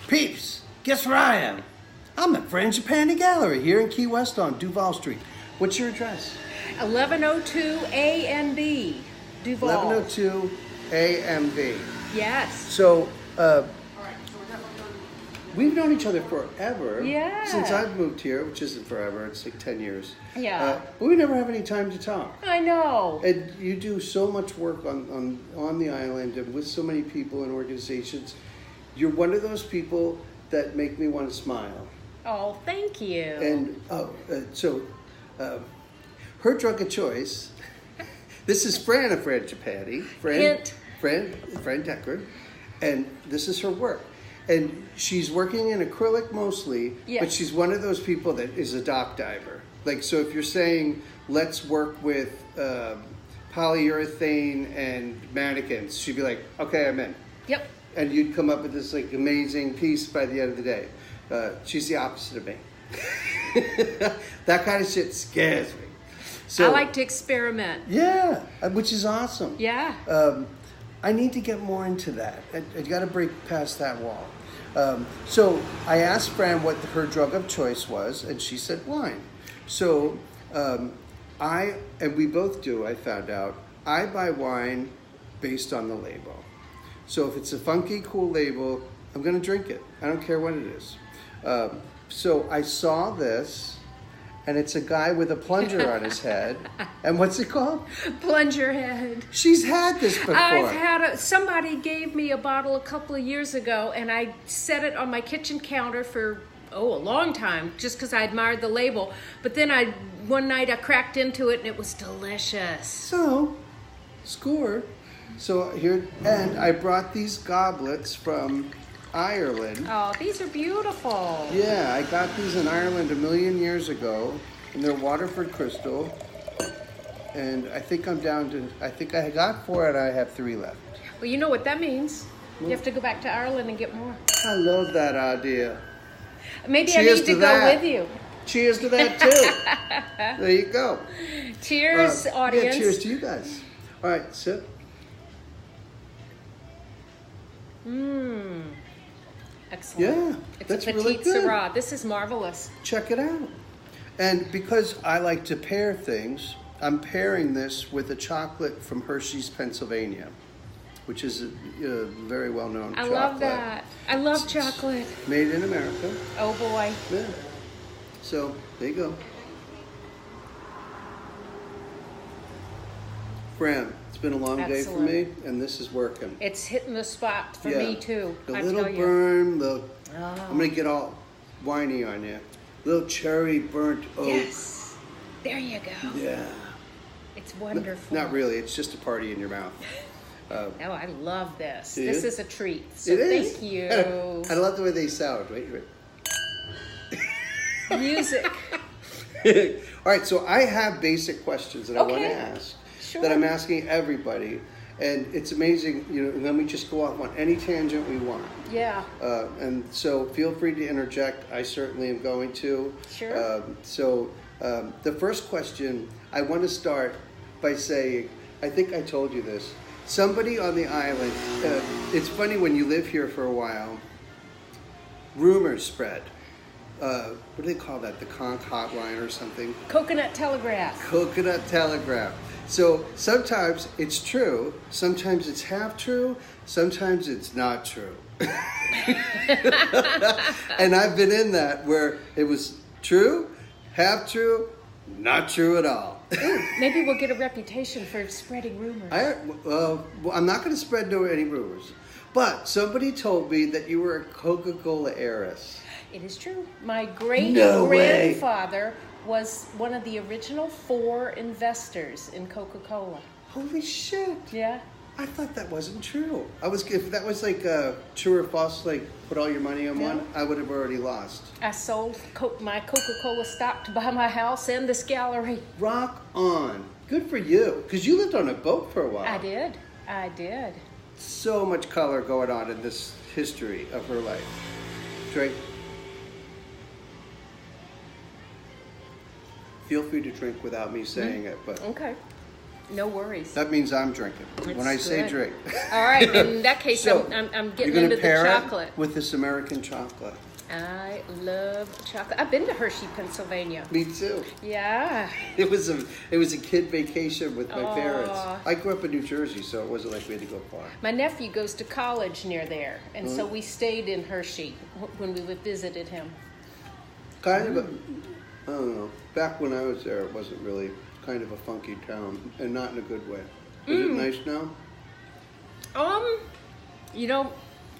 Peeps, guess where I am? I'm at Frangipani Gallery here in Key West on Duval Street. What's your address? 1102 A and B, Duval. 1102 A and B. Yes. So, we've known each other forever. Yeah. Since I've moved here, which isn't forever, it's like 10 years. Yeah. But we never have any time to talk. I know. And you do so much work on the island and with so many people and organizations. You're one of those people that make me want to smile. Oh, thank you. And her drug of choice. This is Fran of Frangipani. Fran Decker, and this is her work. And she's working in acrylic mostly, yes. But she's one of those people that is a dock diver. Like, so if you're saying, let's work with polyurethane and mannequins, she'd be like, okay, I'm in. Yep. And you'd come up with this like amazing piece by the end of the day. She's the opposite of me. That kind of shit scares me. So, I like to experiment. Yeah, which is awesome. Yeah. I need to get more into that. I got to break past that wall. So I asked Fran what her drug of choice was, and she said wine. So and we both do, I found out, I buy wine based on the label. So if it's a funky, cool label, I'm going to drink it. I don't care what it is. So I saw this, and it's a guy with a plunger on his head. And what's it called? Plunger head. She's had this before. I've had somebody gave me a bottle a couple of years ago, and I set it on my kitchen counter for, a long time, just because I admired the label. But then one night I cracked into it, and it was delicious. So, score. So here, and I brought these goblets from Ireland. Oh, these are beautiful. Yeah, I got these in Ireland 1,000,000 years ago, and they're Waterford crystal. And I think I'm down to, I got 4 and I have 3 left. Well, you know what that means. You have to go back to Ireland and get more. I love that idea. Maybe Cheers I need to go that. with you. Cheers to that, too. There you go. Cheers, audience. Yeah, cheers to you guys. All right, sip. Excellent. Yeah, It's that's a really Petite good. Syrah. This is marvelous. Check it out. And because I like to pair things, I'm pairing this with a chocolate from Hershey's, Pennsylvania, which is a very well-known chocolate. I love that. I love chocolate. Made in America. Oh, boy. Yeah. So, there you go. Fran, it's been a long day for me, and this is working. It's hitting the spot for me, too. The I little tell you. burn, I'm going to get all whiny on you. Little cherry burnt oak. Yes. There you go. Yeah. It's wonderful. Not really. It's just a party in your mouth. Oh, I love this. Do you? This is a treat. So It is. thank you. I love the way they sound. Wait. Music. All right, so I have basic questions that I want to ask. Sure. That I'm asking everybody. And it's amazing, and then we just go off on any tangent we want. Yeah. And so feel free to interject. I certainly am going to. Sure. The first question, I want to start by saying, I think I told you this. Somebody on the island, it's funny when you live here for a while, rumors spread. What do they call that? The conch hotline or something? Coconut Telegraph. Coconut Telegraph. So sometimes it's true, sometimes it's half true, sometimes it's not true. And I've been in that where it was true, half true, not true at all. Ooh, maybe we'll get a reputation for spreading rumors. I'm not going to spread any rumors, but somebody told me that you were a Coca-Cola heiress. It is true. My great-grandfather was one of the original 4 investors in Coca-Cola. Holy shit. Yeah. I thought that wasn't true. If that was like true or false, like put all your money on one, I would have already lost. I sold my Coca-Cola stock to buy my house and this gallery. Rock on. Good for you. Because you lived on a boat for a while. I did. So much color going on in this history of her life. Drink. Feel free to drink without me saying it, but Okay. No worries. That means I'm drinking. That's when I say good. drink. All right. In that case, So, I'm you're getting gonna into the pair chocolate. it with this American chocolate. I love chocolate. I've been to Hershey, Pennsylvania. Me too. Yeah. It was a kid vacation with my parents. Aw. I grew up in New Jersey, so it wasn't like we had to go far. My nephew goes to college near there, and so Really? we stayed in Hershey when we visited him. Kind of a, I don't know. Back when I was there, it wasn't really kind of a funky town, and not in a good way. Is it nice now?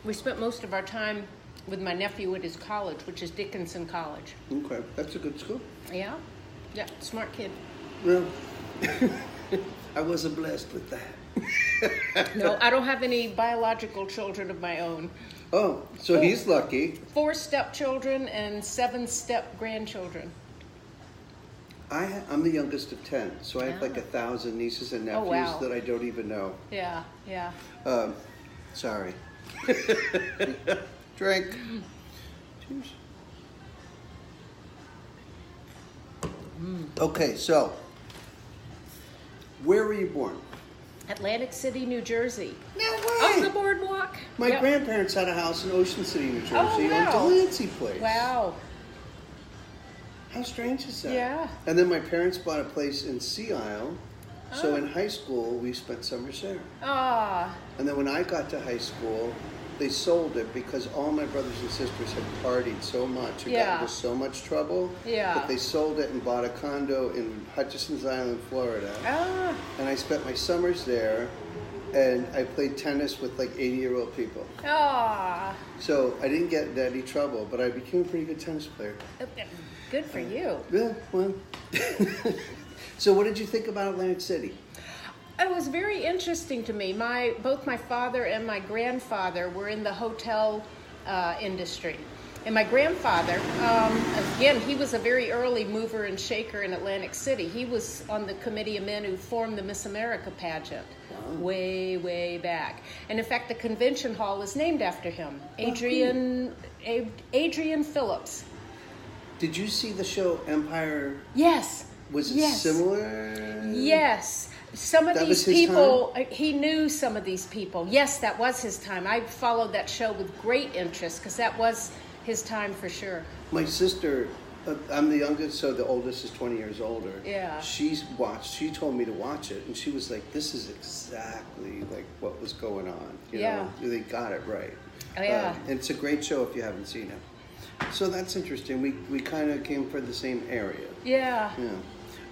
We spent most of our time with my nephew at his college, which is Dickinson College. Okay, that's a good school. Yeah, smart kid. Well, I wasn't blessed with that. No, I don't have any biological children of my own. Oh, so he's lucky. 4 stepchildren and 7 step grandchildren. I'm the youngest of 10, so I have like Ah. 1,000 nieces and nephews wow. that I don't even know. Yeah. Sorry. Drink. Cheers. Okay, so where were you born? Atlantic City, New Jersey. No On the boardwalk. My Yep. grandparents had a house in Ocean City, New Jersey, Oh, on wow. Delancey Place. Wow. How strange is that? Yeah. And then my parents bought a place in Sea Isle, so Oh. in high school we spent summers there. Ah. And then when I got to high school, they sold it because all my brothers and sisters had partied so much and got Yeah. into so much trouble Yeah. that they sold it and bought a condo in Hutchison's Island, Florida. Ah. And I spent my summers there, and I played tennis with like 80-year-old people. Ah. So I didn't get into any trouble, but I became a pretty good tennis player. Good for you. Yeah, well. So what did you think about Atlantic City? It was very interesting to me. Both my father and my grandfather were in the hotel industry. And my grandfather, again, he was a very early mover and shaker in Atlantic City. He was on the committee of men who formed the Miss America pageant way, way back. And in fact, the convention hall is named after him, Adrian Phillips. Did you see the show Empire? Yes. Was it Yes. similar? Yes. Some of That was these his people, he knew some of these people. Yes, that was his time. I followed that show with great interest because that was his time for sure. My sister, I'm the youngest, so the oldest is 20 years older. Yeah. She told me to watch it, and she was like, this is exactly like what was going on. You know, they got it right. Oh, yeah. And it's a great show if you haven't seen it. So that's interesting. We kind of came from the same area. Yeah.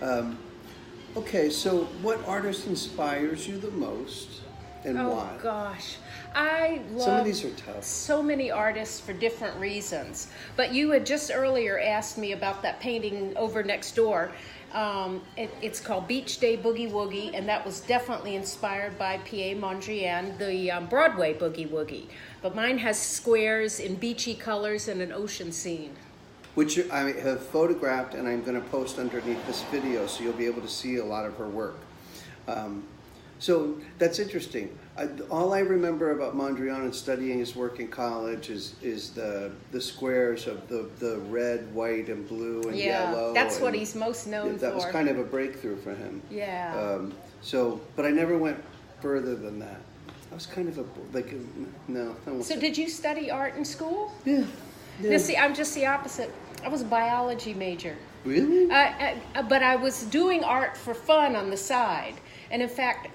Yeah. Okay, so what artist inspires you the most, and why? Oh gosh, I love Some of these are tough. so many artists for different reasons. But you had just earlier asked me about that painting over next door. It's called Beach Day Boogie Woogie, and that was definitely inspired by Pierre Mondrian, the Broadway Boogie Woogie. But mine has squares in beachy colors and an ocean scene. Which I have photographed, and I'm going to post underneath this video, so you'll be able to see a lot of her work. So that's interesting. All I remember about Mondrian and studying his work in college is the squares of the red, white, and blue and yellow. That's what and he's most known for. that was kind of a breakthrough for him. Yeah. But I never went further than that. I was kind of no. I won't So say. did you study art in school? Yeah. Now, see, I'm just the opposite. I was a biology major. Really? But I was doing art for fun on the side. And in fact,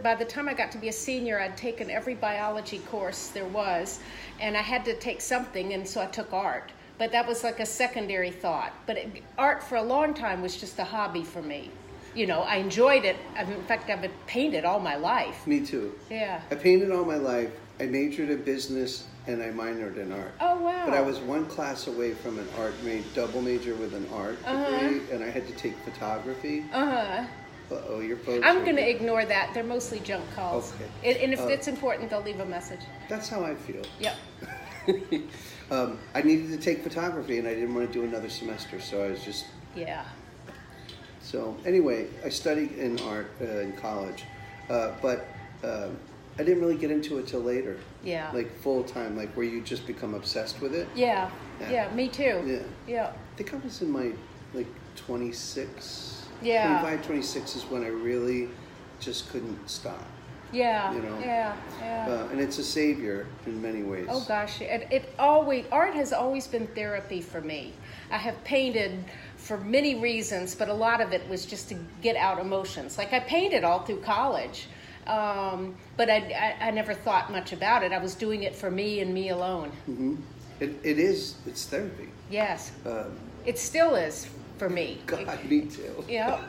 by the time I got to be a senior, I'd taken every biology course there was, and I had to take something, and so I took art. But that was like a secondary thought. But art for a long time was just a hobby for me. You know, I enjoyed it. In fact, I've painted all my life. Me too. Yeah. I painted all my life. I majored in business and I minored in art. Oh, wow. But I was one class away from an double major with an art degree, and I had to take photography. Uh-huh. Uh-oh, your folks. I'm going to ignore that. They're mostly junk calls. Okay. And if it's important, they'll leave a message. That's how I feel. Yep. I needed to take photography, and I didn't want to do another semester, so I was just... Yeah. So anyway, I studied in art in college, but I didn't really get into it till later. Yeah. Like full time, like where you just become obsessed with it. Yeah. Yeah. Yeah, me too. Yeah. Yeah. I think I was in my 26. Yeah. 25, 26 is when I really just couldn't stop. Yeah, You know? yeah. And it's a savior in many ways. Oh gosh, art has always been therapy for me. I have painted for many reasons, but a lot of it was just to get out emotions. Like I painted all through college, but I never thought much about it. I was doing it for me and me alone. Mm-hmm. It's therapy. Yes, it still is for me. God, me too. Yeah.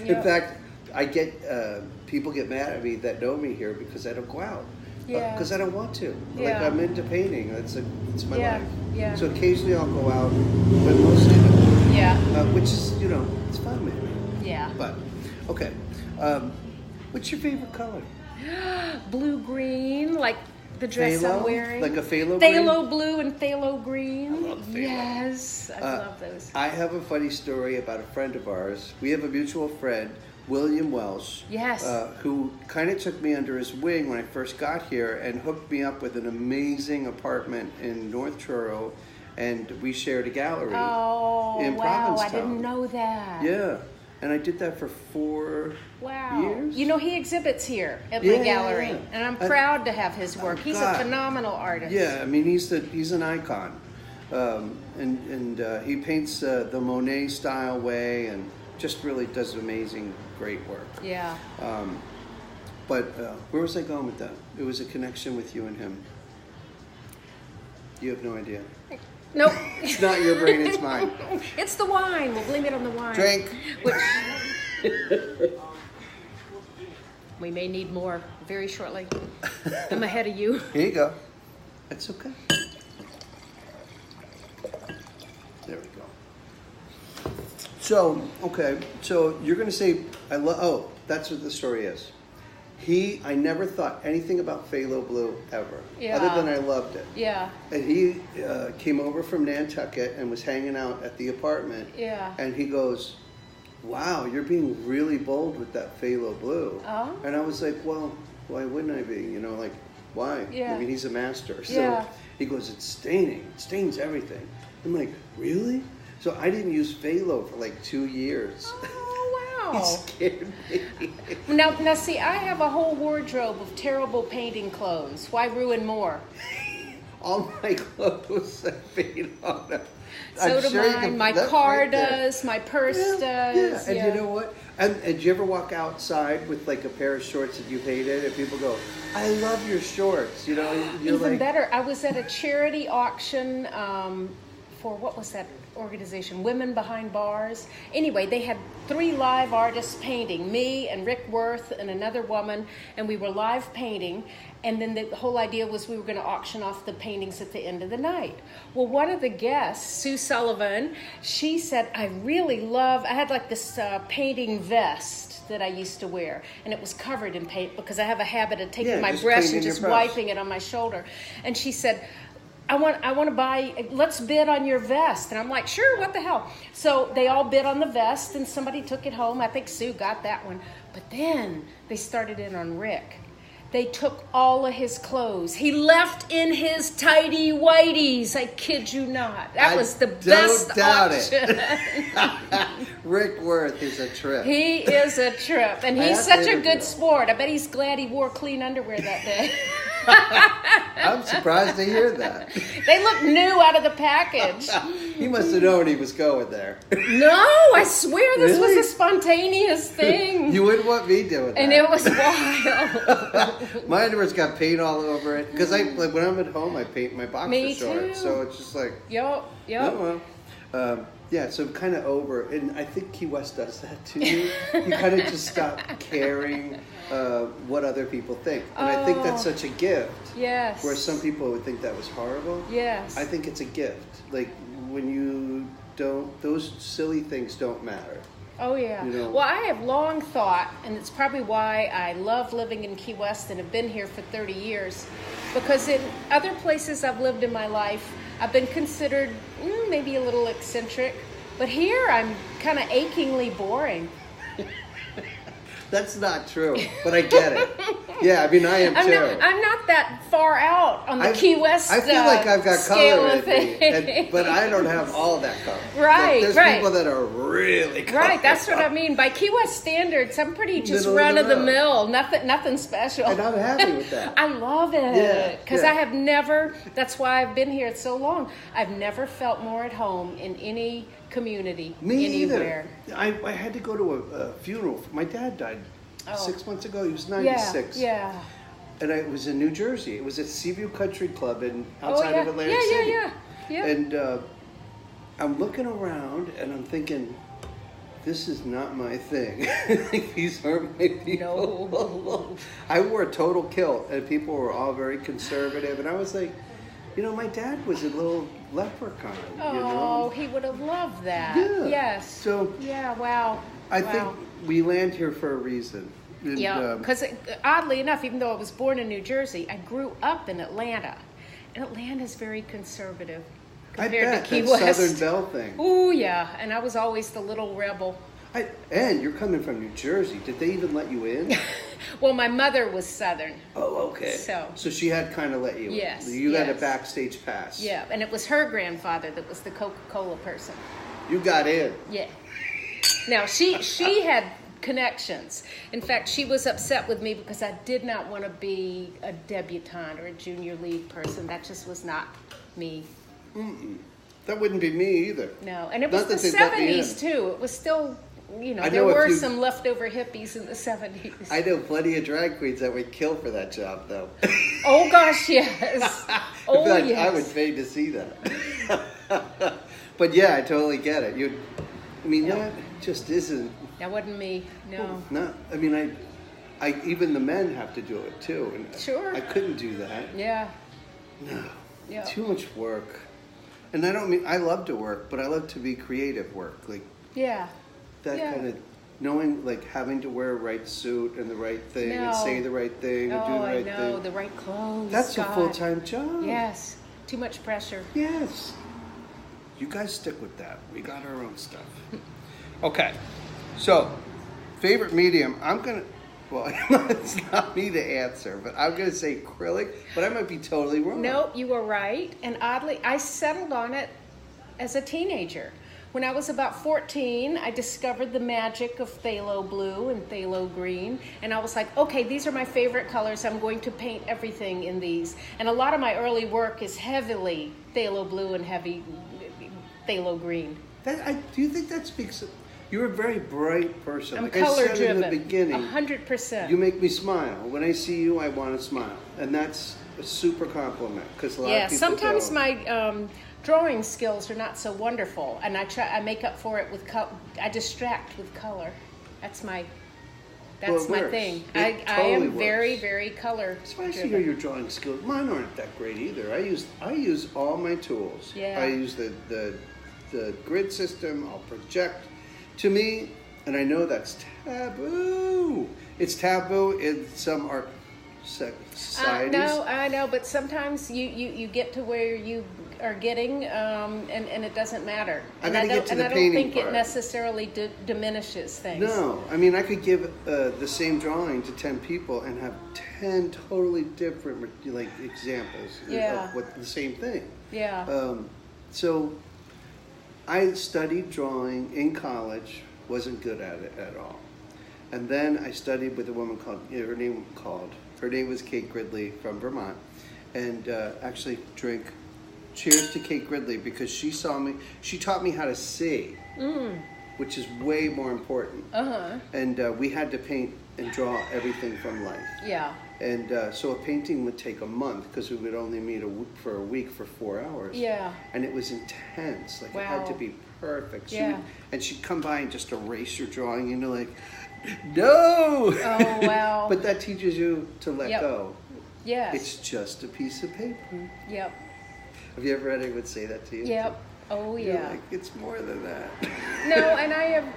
In fact, I get people get mad at me that know me here because I don't go out. Yeah. Because I don't want to. Like Yeah. I'm into painting. It's my Yeah, life. yeah. So occasionally I'll go out, but mostly no. Yeah, Which is it's fun with me. yeah. But okay, what's your favorite color? Blue green, like the dress Phthalo? I'm wearing. Like a phthalo green? Phthalo blue and phthalo green. I love phthalo. Yes, I love those. I have a funny story about a friend of ours. We have a mutual friend, William Welsh. Yes. Who kind of took me under his wing when I first got here and hooked me up with an amazing apartment in North Truro, and we shared a gallery. Oh, in wow, Provincetown. I didn't know that. Yeah, and I did that for 4 Wow. years. You know, he exhibits here at Yeah, my gallery, yeah. and I'm proud to have his work. He's God. a phenomenal artist. Yeah, I mean he's an icon, and he paints the Monet style way, and just really does amazing, great work. Yeah. But where was I going with that? It was a connection with you and him. You have no idea. Nope. It's not your brain, it's mine. It's the wine. We'll blame it on the wine. Drink. Which we may need more very shortly. I'm ahead of you. Here you go. That's okay. There we go. So, okay. So you're going to say, that's what the story is. I never thought anything about phthalo blue ever. Yeah. Other than I loved it. Yeah. And he came over from Nantucket and was hanging out at the apartment. Yeah. And he goes, wow, you're being really bold with that phthalo blue. Oh. And I was like, well, why wouldn't I be? Why? Yeah. I mean, he's a master. So Yeah. he goes, it's staining. It stains everything. I'm like, really? So I didn't use phthalo for like 2 years. Oh, He wow. scared me. Now, see, I have a whole wardrobe of terrible painting clothes. Why ruin more? All my clothes have paint on them. So I'm do sure you mine. can- My that's car right there. does. My purse Yeah, does. and you know what? And did you ever walk outside with like a pair of shorts that you hated, and people go, "I love your shorts," You're Even like, better, I was at a charity auction for what was that organization? Women Behind Bars. Anyway, they had 3 live artists painting, me and Rick Worth and another woman, and we were live painting. And then the whole idea was we were going to auction off the paintings at the end of the night. Well, one of the guests, Sue Sullivan, she said, I had like this painting vest that I used to wear, and it was covered in paint because I have a habit of taking my just brush cleaning and your just brush. wiping it on my shoulder. And she said, I want to buy, let's bid on your vest. And I'm like, sure, what the hell? So they all bid on the vest, and somebody took it home. I think Sue got that one. But then they started in on Rick. They took all of his clothes. He left in his tidy whities. I kid you not. That was the best doubt auction. Rick Worth is a trip. He is a trip, and I he's have to such a interview good him. sport. I bet he's glad he wore clean underwear that day. I'm surprised to hear that. They look new out of the package. He must have known he was going there. No, I swear this Really? was a spontaneous thing. You wouldn't want me doing that. And it was wild. My underwear's got paint all over it because when I'm at home, I paint my boxer Me shorts. too. So it's just like, Yup. oh well. Yeah, so kind of over, and I think Key West does that too. You kind of just stop caring what other people think, and I think that's such a gift. Yes. Where some people would think that was horrible. Yes. I think it's a gift. Like when you don't, those silly things don't matter. Oh, yeah. You know? Well, I have long thought, and it's probably why I love living in Key West and have been here for 30 years, because in other places I've lived in my life, I've been considered maybe a little eccentric, but here I'm kind of achingly boring. That's not true, but I get it. Yeah, I mean, I am too. I'm not that far out on the Key West I feel like I've got scale color of in me, but I don't have all that color. Right, There's right. people that are really color. Right, that's what I mean. By Key West standards, I'm pretty just Middle of run the of the road. mill. Nothing special. And I'm happy with that. I love Yeah, it because yeah. I have never. That's why I've been here so long. I've never felt more at home in any community Me anywhere. either. I had to go to a funeral. My dad died 6 months ago. He was Yeah, 96. yeah. And it was in New Jersey. It was at Seaview Country Club Oh, outside yeah. of Atlantic Yeah, City. yeah. And I'm looking around and I'm thinking, this is not my thing. These aren't my people. No. I wore a total kilt and people were all very conservative. And I was like, you know, my dad was a little leprechaun. Oh, you know? he would have loved that. Yeah. Yes. So yeah. Wow. I Wow. think we land here for a reason. And, Yeah, because oddly enough, even though I was born in New Jersey, I grew up in Atlanta, and Atlanta's very conservative I compared bet to Key that West. Southern Belle thing. Ooh, yeah, and I was always the little rebel. And you're coming from New Jersey. Did they even let you in? Well, my mother was Southern. Oh, okay. So she had kind of let you Yes, in. You had a yes. backstage pass. Yeah, and it was her grandfather that was the Coca-Cola person. You got in. Yeah. Now she had connections. In fact, she was upset with me because I did not want to be a debutante or a junior league person. That just was not me. That wouldn't be me either. No, and it was Not the that they'd let me in. 70s too. It was still, you know, I there know a were few- some leftover hippies in the 70s. I know plenty of drag queens that would kill for that job, though. Oh gosh, yes. Oh In fact, yes. I would pay to see that. But yeah, I totally get it. That just isn't. That wasn't me. No. Not. I mean, I even the men have to do it too, and Sure. I couldn't do that. Yeah. No. Yeah. Too much work. And I don't mean I love to work, but I love to be creative work, like Yeah. that Yeah. kind of knowing, like having to wear a right suit and the right thing and No. say the right thing and do Oh, the I right know. thing. The right clothes. That's a God. full-time job. Yes. Too much pressure. Yes. You guys stick with that. We got our own stuff. Okay. So, favorite medium, well, it's not me to answer, but I'm going to say acrylic, but I might be totally wrong. No, you were right. And oddly, I settled on it as a teenager. When I was about 14, I discovered the magic of phthalo blue and phthalo green. And I was like, okay, these are my favorite colors. I'm going to paint everything in these. And a lot of my early work is heavily phthalo blue and heavy phthalo green. Do you think that speaks? You're a very bright person. I'm Like color I said driven. in the beginning, 100%. you make me smile. When I see you, I want to smile, and that's a super compliment because a lot of people sometimes don't. my drawing skills are not so wonderful, and I make up for it with I distract with color. That's my it works. thing. It I totally am works. very, very color It's nice to driven. hear your drawing skills. Mine aren't that great either. I use all my tools. Yeah. I use the grid system. I'll project. To me, and I know that's taboo. It's taboo in some art societies. No, I know, but sometimes you get to where you are getting, and it doesn't matter. I And gotta don't, get to and the I don't painting think part. it necessarily diminishes things. No, I mean I could give the same drawing to 10 people and have 10 totally different like examples Yeah. of what the same thing. Yeah. So I studied drawing in college, wasn't good at it at all. And then I studied with a woman her name was Kate Gridley from Vermont. And actually cheers to Kate Gridley because she taught me how to see, which is way more important. And we had to paint and draw everything from life. Yeah. And so a painting would take a month because we would only meet for a week for 4 hours. Yeah. And it was intense. Like it had to Wow. be perfect. Yeah. And she'd come by and just erase your drawing and you're like, no! Oh, wow. But that teaches you to let Yep. go. Yes. It's just a piece of paper. Yep. Have you ever had anyone say that to you? Yep. Oh You're yeah. like, it's more than that. No, and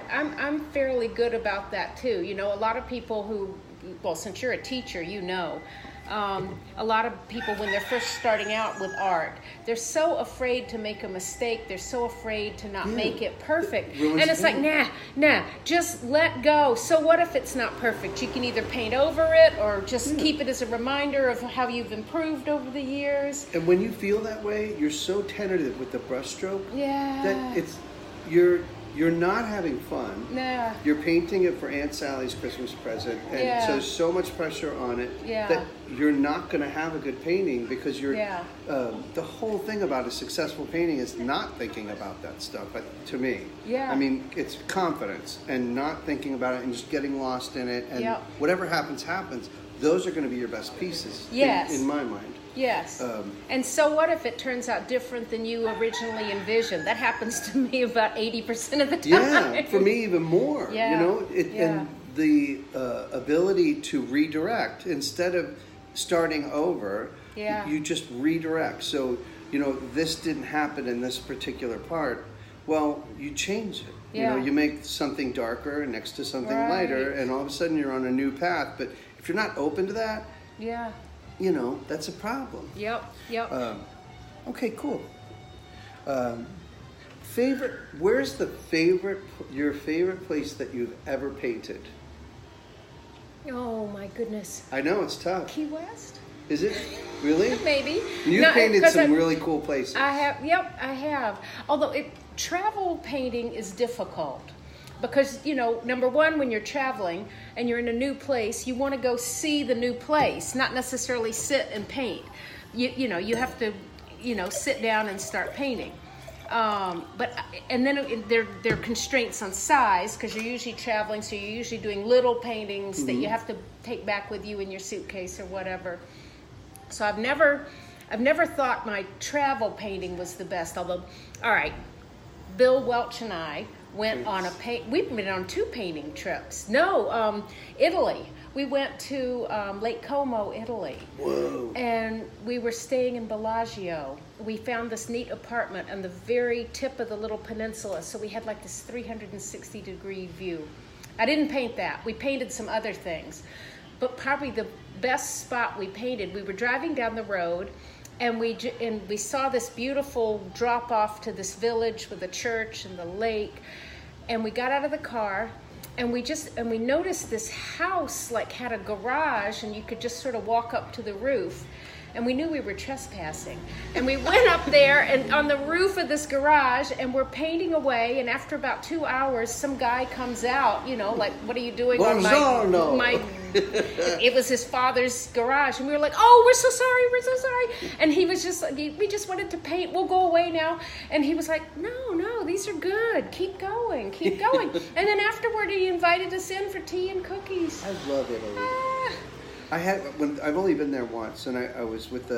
I'm fairly good about that too. You know, a lot of people who, well, since you're a teacher, you know, A lot of people, when they're first starting out with art, they're so afraid to make a mistake. They're so afraid to not make it perfect. And it's like, nah, just let go. So what if it's not perfect? You can either paint over it or just keep it as a reminder of how you've improved over the years. And when you feel that way, you're so tentative with the brushstroke that you're not having fun. Nah. You're painting it for Aunt Sally's Christmas present, and so there's so much pressure on it that you're not going to have a good painting because you're. The whole thing about a successful painting is not thinking about that stuff. To me, I mean, it's confidence and not thinking about it and just getting lost in it, and whatever happens. Those are going to be your best pieces. In my mind. Yes. And so what if it turns out different than you originally envisioned? That happens to me about 80% of the time. Yeah, for me even more. You know, and the ability to redirect instead of starting over. You just redirect. So, you know, this didn't happen in this particular part. Well, you change it. You know, you make something darker next to something lighter, and all of a sudden you're on a new path. But if you're not open to that, you know, that's a problem. Okay, cool. Where's your favorite place that you've ever painted? Oh my goodness. I know, it's tough. Key West? Is it? Really? Maybe. You painted some really cool places. I have. Although travel painting is difficult. Because, you know, number one, when you're traveling and you're in a new place, you want to go see the new place, not necessarily sit and paint. You know, you have to, you know, sit down and start painting. And then there are constraints on size because you're usually traveling, so you're usually doing little paintings that you have to take back with you in your suitcase or whatever. So I've never thought my travel painting was the best. Although, all right, Bill Welch and I went on we've been on 2 painting trips. Italy. We went to Lake Como, Italy. Whoa. And we were staying in Bellagio. We found this neat apartment on the very tip of the little peninsula, so we had like this 360-degree view. I didn't paint that. We painted some other things. But probably the best spot we painted, we were driving down the road, and we saw this beautiful drop off to this village with a church and the lake. And we got out of the car, and we noticed this house like had a garage, and you could just sort of walk up to the roof. And we knew we were trespassing. And we went up there and on the roof of this garage, and we're painting away. And after about 2 hours, some guy comes out, you know, like, what are you doing on my it was his father's garage. And we were like, oh, we're so sorry. And he was just like, we just wanted to paint. We'll go away now. And he was like, no, these are good. Keep going. And then afterward, he invited us in for tea and cookies. I love Italy. I've only been there once, and I was with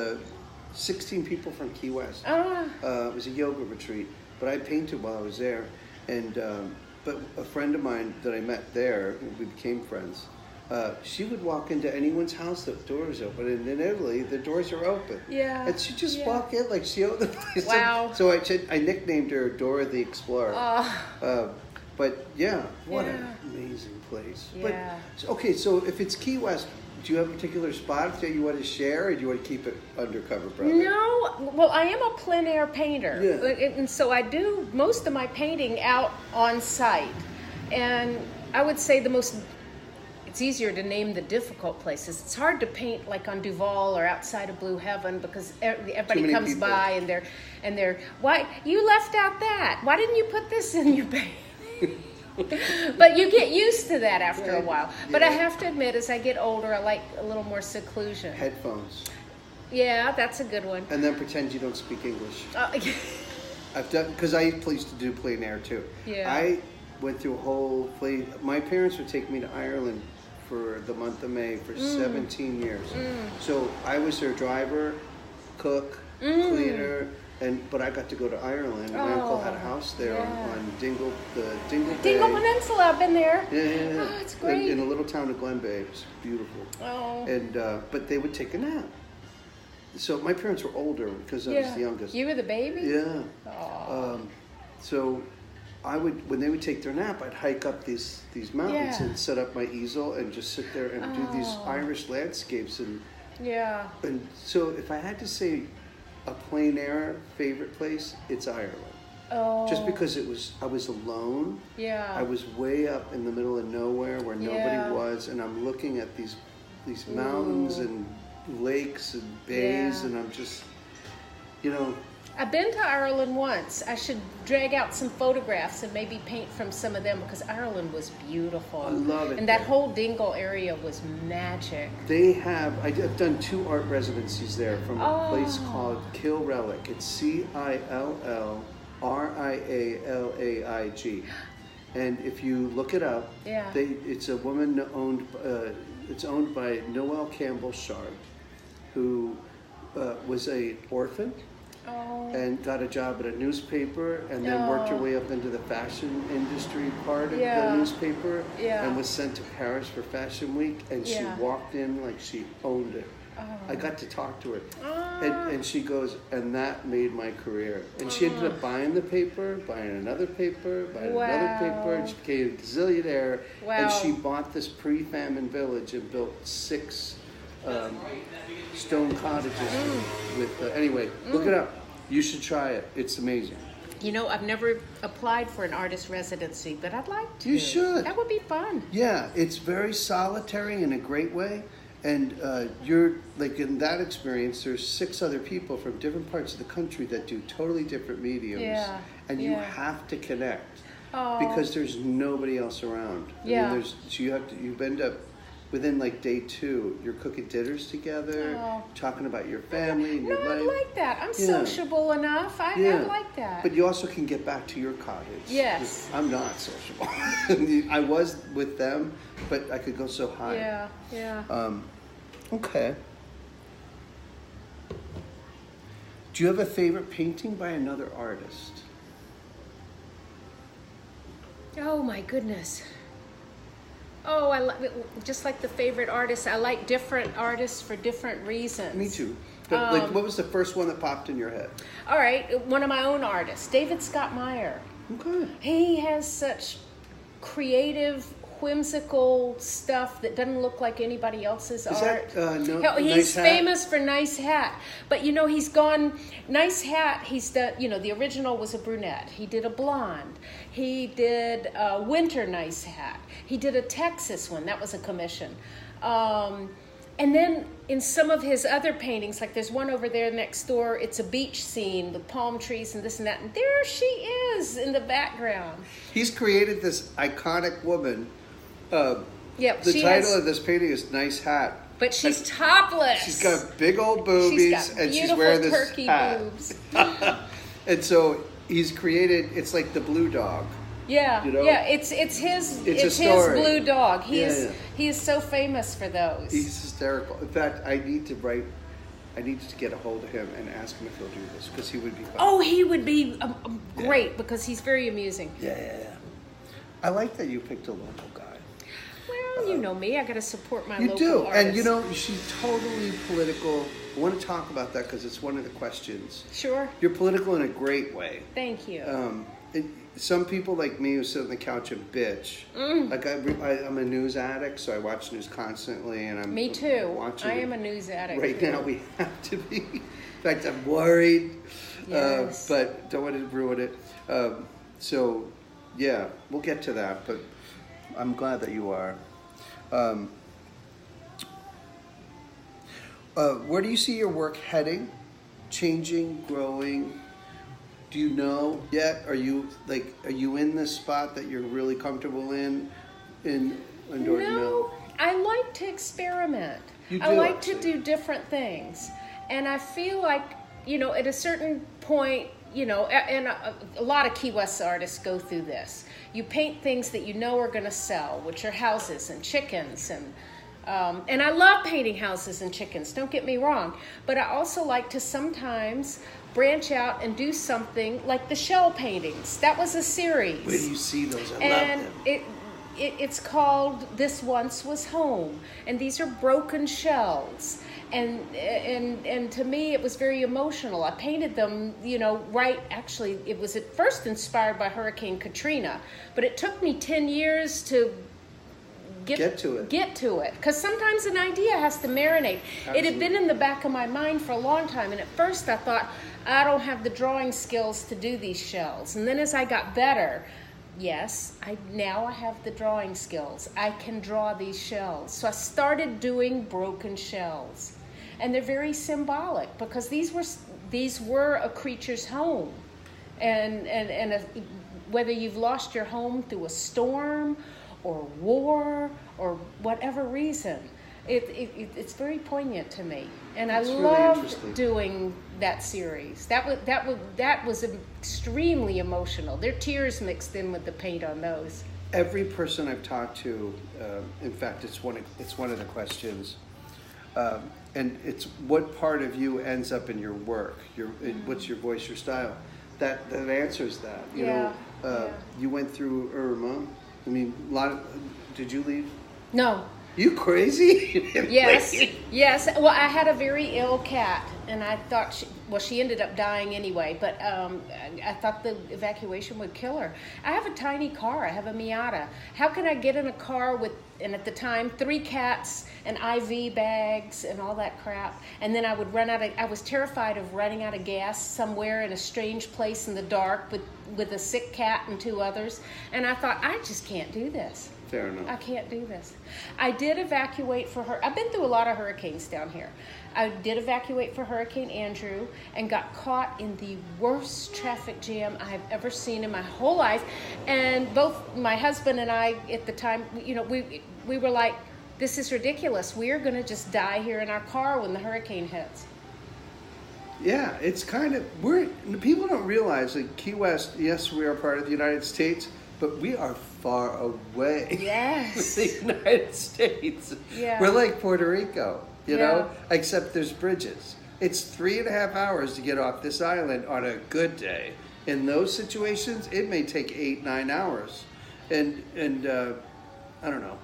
16 people from Key West. It was a yoga retreat, but I painted while I was there. And but a friend of mine that I met there, we became friends. She would walk into anyone's house, the doors open, and in Italy, the doors are open. Yeah. And she'd just walk in like she owned the place. Wow. So I nicknamed her Dora the Explorer. But yeah, what an amazing place. Yeah. But so if it's Key West, do you have a particular spot that you want to share, or do you want to keep it undercover, brother? No. Well, I am a plein air painter. Yeah. And so I do most of my painting out on site. And I would say it's easier to name the difficult places. It's hard to paint like on Duval or outside of Blue Heaven because everybody comes people by and they're, why, you left out that? Why didn't you put this in your painting? But you get used to that after a while. But I have to admit, as I get older, I like a little more seclusion. Headphones. Yeah, that's a good one. And then pretend you don't speak English. I've done, because I used to do plein air too. Yeah. I went through a whole my parents would take me to Ireland for the month of May for 17 years. So I was their driver, cook, cleaner, but I got to go to Ireland. My uncle had a house there on Dingle Peninsula. I've been there. Yeah. Oh, it's great. In a little town of Glen Bay. It was beautiful. Oh. And but they would take a nap. So my parents were older because I was the youngest. You were the baby? Yeah. Oh. So I would, when they would take their nap, I'd hike up these mountains and set up my easel and just sit there and do these Irish landscapes and Yeah. And so if I had to say a plein air favorite place, it's Ireland. Oh. Just because I was alone. Yeah. I was way up in the middle of nowhere where Yeah. nobody was, and I'm looking at these mountains and lakes and bays, Yeah. and I'm just, you know, I've been to Ireland once. I should drag out some photographs and maybe paint from some of them because Ireland was beautiful. I love it And that there. whole Dingle area was magic. I've done 2 art residencies there from a place called Kilrelaig. It's Cillrrialaig. And if you look it up, Yeah. it's a woman it's owned by Noel Campbell Sharp, who was a orphan Oh. and got a job at a newspaper and then worked her way up into the fashion industry part of Yeah. the newspaper Yeah. and was sent to Paris for Fashion Week, and she Yeah. walked in like she owned it. I got to talk to her, Ah. and she goes, and that made my career. And she ended up buying the paper, buying another paper, buying another paper, and she became a gazillionaire. Wow. And she bought this pre-famine village and built 6 stone cottages with. Anyway, look it up. You should try it. It's amazing. You know, I've never applied for an artist residency, but I'd like to. You should. That would be fun. Yeah, it's very solitary in a great way. And you're like in that experience, there's 6 other people from different parts of the country that do totally different mediums. Yeah, And you yeah. have to connect Oh. because there's nobody else around. Yeah. So you end up within like day 2, you're cooking dinners together, Oh. talking about your family and No, your I life. like that. I'm Yeah. sociable enough. I like that. But you also can get back to your cottage. Yes. I'm not sociable. I was with them, but I could go so high. Yeah, yeah. Okay. Do you have a favorite painting by another artist? Oh my goodness. Oh, just like the favorite artists. I like different artists for different reasons. Me too. But, like, what was the first one that popped in your head? All right, one of my own artists, David Scott Meyer. Okay. He has such creative, whimsical stuff that doesn't look like anybody else's Is art. that Hell, Nice he's Hat? famous for Nice Hat, but you know he's gone. Nice Hat. He's the the original was a brunette. He did a blonde. He did a winter Nice Hat. He did a Texas one. That was a commission. And then in some of his other paintings, like there's one over there next door, it's a beach scene with palm trees and this and that, and there she is in the background. He's created this iconic woman. Yep, The she title has, of this painting is Nice Hat. but she's topless. She's got big old boobies She's got and she's beautiful wearing this turkey hat. boobs. And so he's created, it's like the blue dog. Yeah, You know? yeah, it's his It's a his story. blue dog. He Yeah, is yeah. he is so famous for those. He's hysterical. In fact, I need to get a hold of him and ask him if he'll do this because he would be fun. Oh, he would be great because he's very amusing. Yeah. I like that you picked a local guy. Well, you know me. I got to support my You local do. artists. And you know, she's totally political. I want to talk about that because it's one of the questions. Sure. You're political in a great way. Thank you. Some people like me who sit on the couch and bitch. Like I'm a news addict, so I watch news constantly, and I'm Me too. watching I it. am a news addict. Right too. now, we have to be. In fact, I'm worried, Yes. but don't want to ruin it. So, yeah, we'll get to that. But I'm glad that you are. Where do you see your work heading? Changing, growing? Do you know yet? Are you in this spot that you're really comfortable in? Or No, I like to experiment. You I do, like to actually. do different things. And I feel like, at a certain point, and a lot of Key West artists go through this. You paint things that you know are going to sell, which are houses and chickens and I love painting houses and chickens, don't get me wrong. But I also like to sometimes branch out and do something like the shell paintings. That was a series. Where do you see those? I And love them. it's called This Once Was Home. And these are broken shells. And to me, it was very emotional. I painted them, actually, it was at first inspired by Hurricane Katrina. But it took me 10 years to Get to it. Get to it. Because sometimes an idea has to marinate. Absolutely. It had been in the back of my mind for a long time. And at first I thought, I don't have the drawing skills to do these shells. And then as I got better, yes, now I have the drawing skills. I can draw these shells. So I started doing broken shells. And they're very symbolic because these were a creature's home. And whether you've lost your home through a storm or war or whatever reason, it's very poignant to me, and I loved doing that series. That was extremely emotional. There are tears mixed in with the paint on those. Every person I've talked to, in fact, it's one of the questions, and it's what part of you ends up in your work. What's your voice, your style? That answers that. You know, you went through Irma. I mean, did you leave? No. You crazy? Yes. Well, I had a very ill cat, and I thought she ended up dying anyway, but I thought the evacuation would kill her. I have a tiny car. I have a Miata. How can I get in a car with, and at the time, 3 cats and IV bags and all that crap, and then I would I was terrified of running out of gas somewhere in a strange place in the dark with a sick cat and 2 others, and I thought, I just can't do this. Fair enough. I can't do this. I did evacuate for her. I've been through a lot of hurricanes down here. I did evacuate for Hurricane Andrew and got caught in the worst traffic jam I have ever seen in my whole life. And both my husband and I at the time, you know, we were like, this is ridiculous. We're going to just die here in our car when the hurricane hits. Yeah, it's kind of, people don't realize that Key West, yes, we are part of the United States, but we are far away. Yes. from the United States. Yeah. We're like Puerto Rico, you know, except there's bridges. It's 3.5 hours to get off this island on a good day. In those situations, it may take 8-9 hours. And I don't know.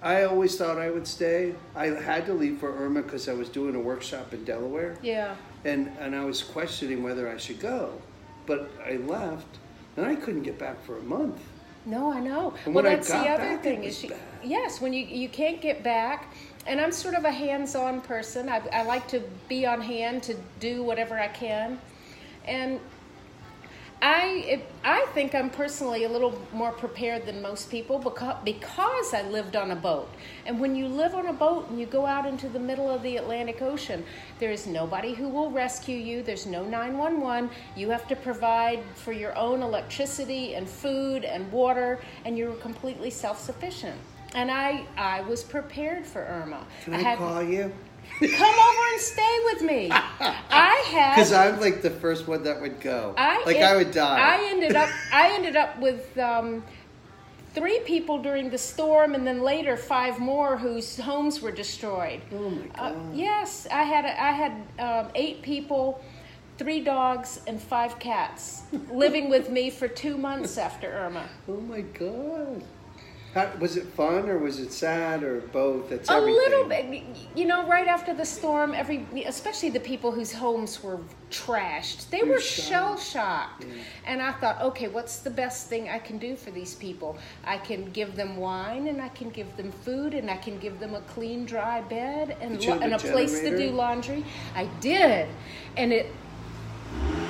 I always thought I would stay. I had to leave for Irma because I was doing a workshop in Delaware. Yeah. And I was questioning whether I should go. But I left, and I couldn't get back for a month. No, I know. And well, when that's I got the other back, thing. it was bad. Yes, when you can't get back, and I'm sort of a hands-on person. I like to be on hand to do whatever I can. And I think I'm personally a little more prepared than most people because I lived on a boat. And when you live on a boat and you go out into the middle of the Atlantic Ocean, there is nobody who will rescue you. There's no 911. You have to provide for your own electricity and food and water, and you're completely self-sufficient. And I was prepared for Irma. Can I call you? Come over and stay with me. Because I'm like the first one that would go. I would die. I ended up with 3 people during the storm, and then later 5 more whose homes were destroyed. Oh my God. Yes, I had 8 people, 3 dogs, and 5 cats living with me for 2 months after Irma. Oh my God. Was it fun or was it sad or both? It's everything. A little bit. You know, right after the storm, especially the people whose homes were trashed, they were shell-shocked. Yeah. And I thought, okay, what's the best thing I can do for these people? I can give them wine, and I can give them food, and I can give them a clean, dry bed and a place to do laundry. I did. And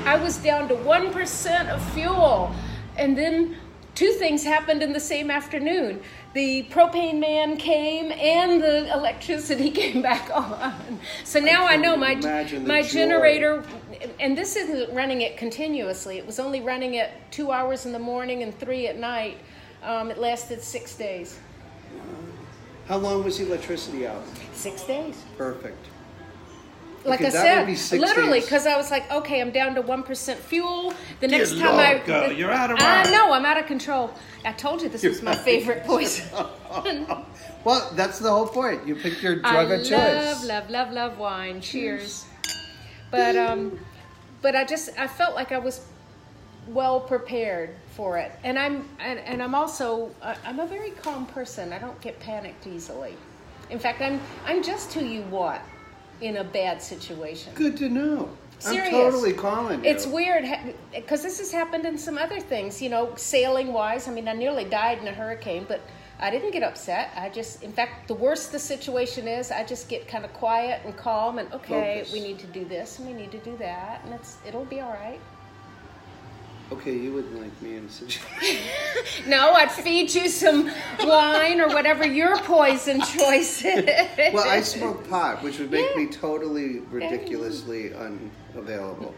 I was down to 1% of fuel. And then 2 things happened in the same afternoon. The propane man came and the electricity came back on. So now I know my generator, and this isn't running it continuously. It was only running it 2 hours in the morning and 3 at night. It lasted 6 days. How long was the electricity out? 6 days. Perfect. Like I said, literally, because I was like, okay, I'm down to 1% fuel. The next time girl, you're out of wine. I know, I'm out of control. I told you this was my favorite poison. Well, that's the whole point. You picked your drug of choice. Love wine. Cheers. But I felt like I was well prepared for it, and I'm also I'm a very calm person. I don't get panicked easily. In fact, I'm just who you want in a bad situation. Good to know. Serious. I'm totally calling you. It's weird because this has happened in some other things, you know, sailing wise. I mean, I nearly died in a hurricane, but I didn't get upset. In fact, the worse the situation is, I just get kind of quiet and calm and, okay, Focus. we need to do this and we need to do that, and it'll be all right. Okay, you wouldn't like me in a situation. No, I'd feed you some wine or whatever your poison choice is. Well, I smoke pot, which would make me totally ridiculously unavailable.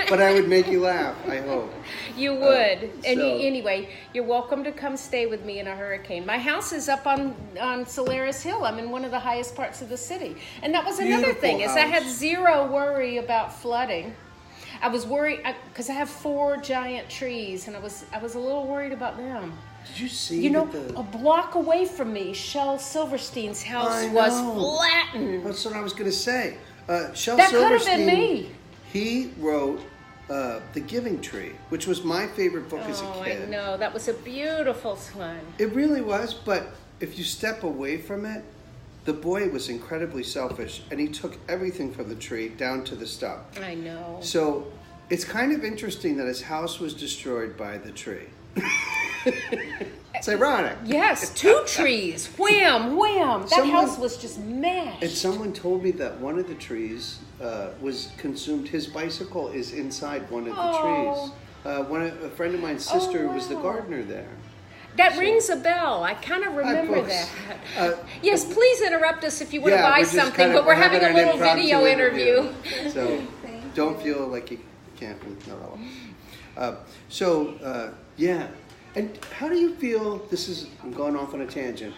But I would make you laugh, I hope. You would. So- You're welcome to come stay with me in a hurricane. My house is up on Solaris Hill. I'm in one of the highest parts of the city. And that was another Beautiful thing, is I had house. zero worry about flooding. I was worried because I have 4 giant trees, and I was a little worried about them. Did you see You know, that a block away from me, Shel Silverstein's house I was know. flattened. That's what I was going to say. Shel That could have Silverstein, been me. He wrote The Giving Tree, which was my favorite book as a Oh, kid. I know. That was a beautiful one. It really was, but if you step away from it, the boy was incredibly selfish, and he took everything from the tree down to the stump. I know. So it's kind of interesting that his house was destroyed by the tree. It's ironic. Yes, 2 trees. Wham, wham. That Someone- house was just mashed. And someone told me that one of the trees was consumed. His bicycle is inside one of the Oh. trees. A friend of mine's sister was the wow. gardener there. That rings a bell. I kind of remember books. that. Yes, please interrupt us if you want to buy we're just something, kind of- but we're having a an little impromptu video interview. So don't feel like you can't. Yeah. And how do you feel? I'm going off on a tangent.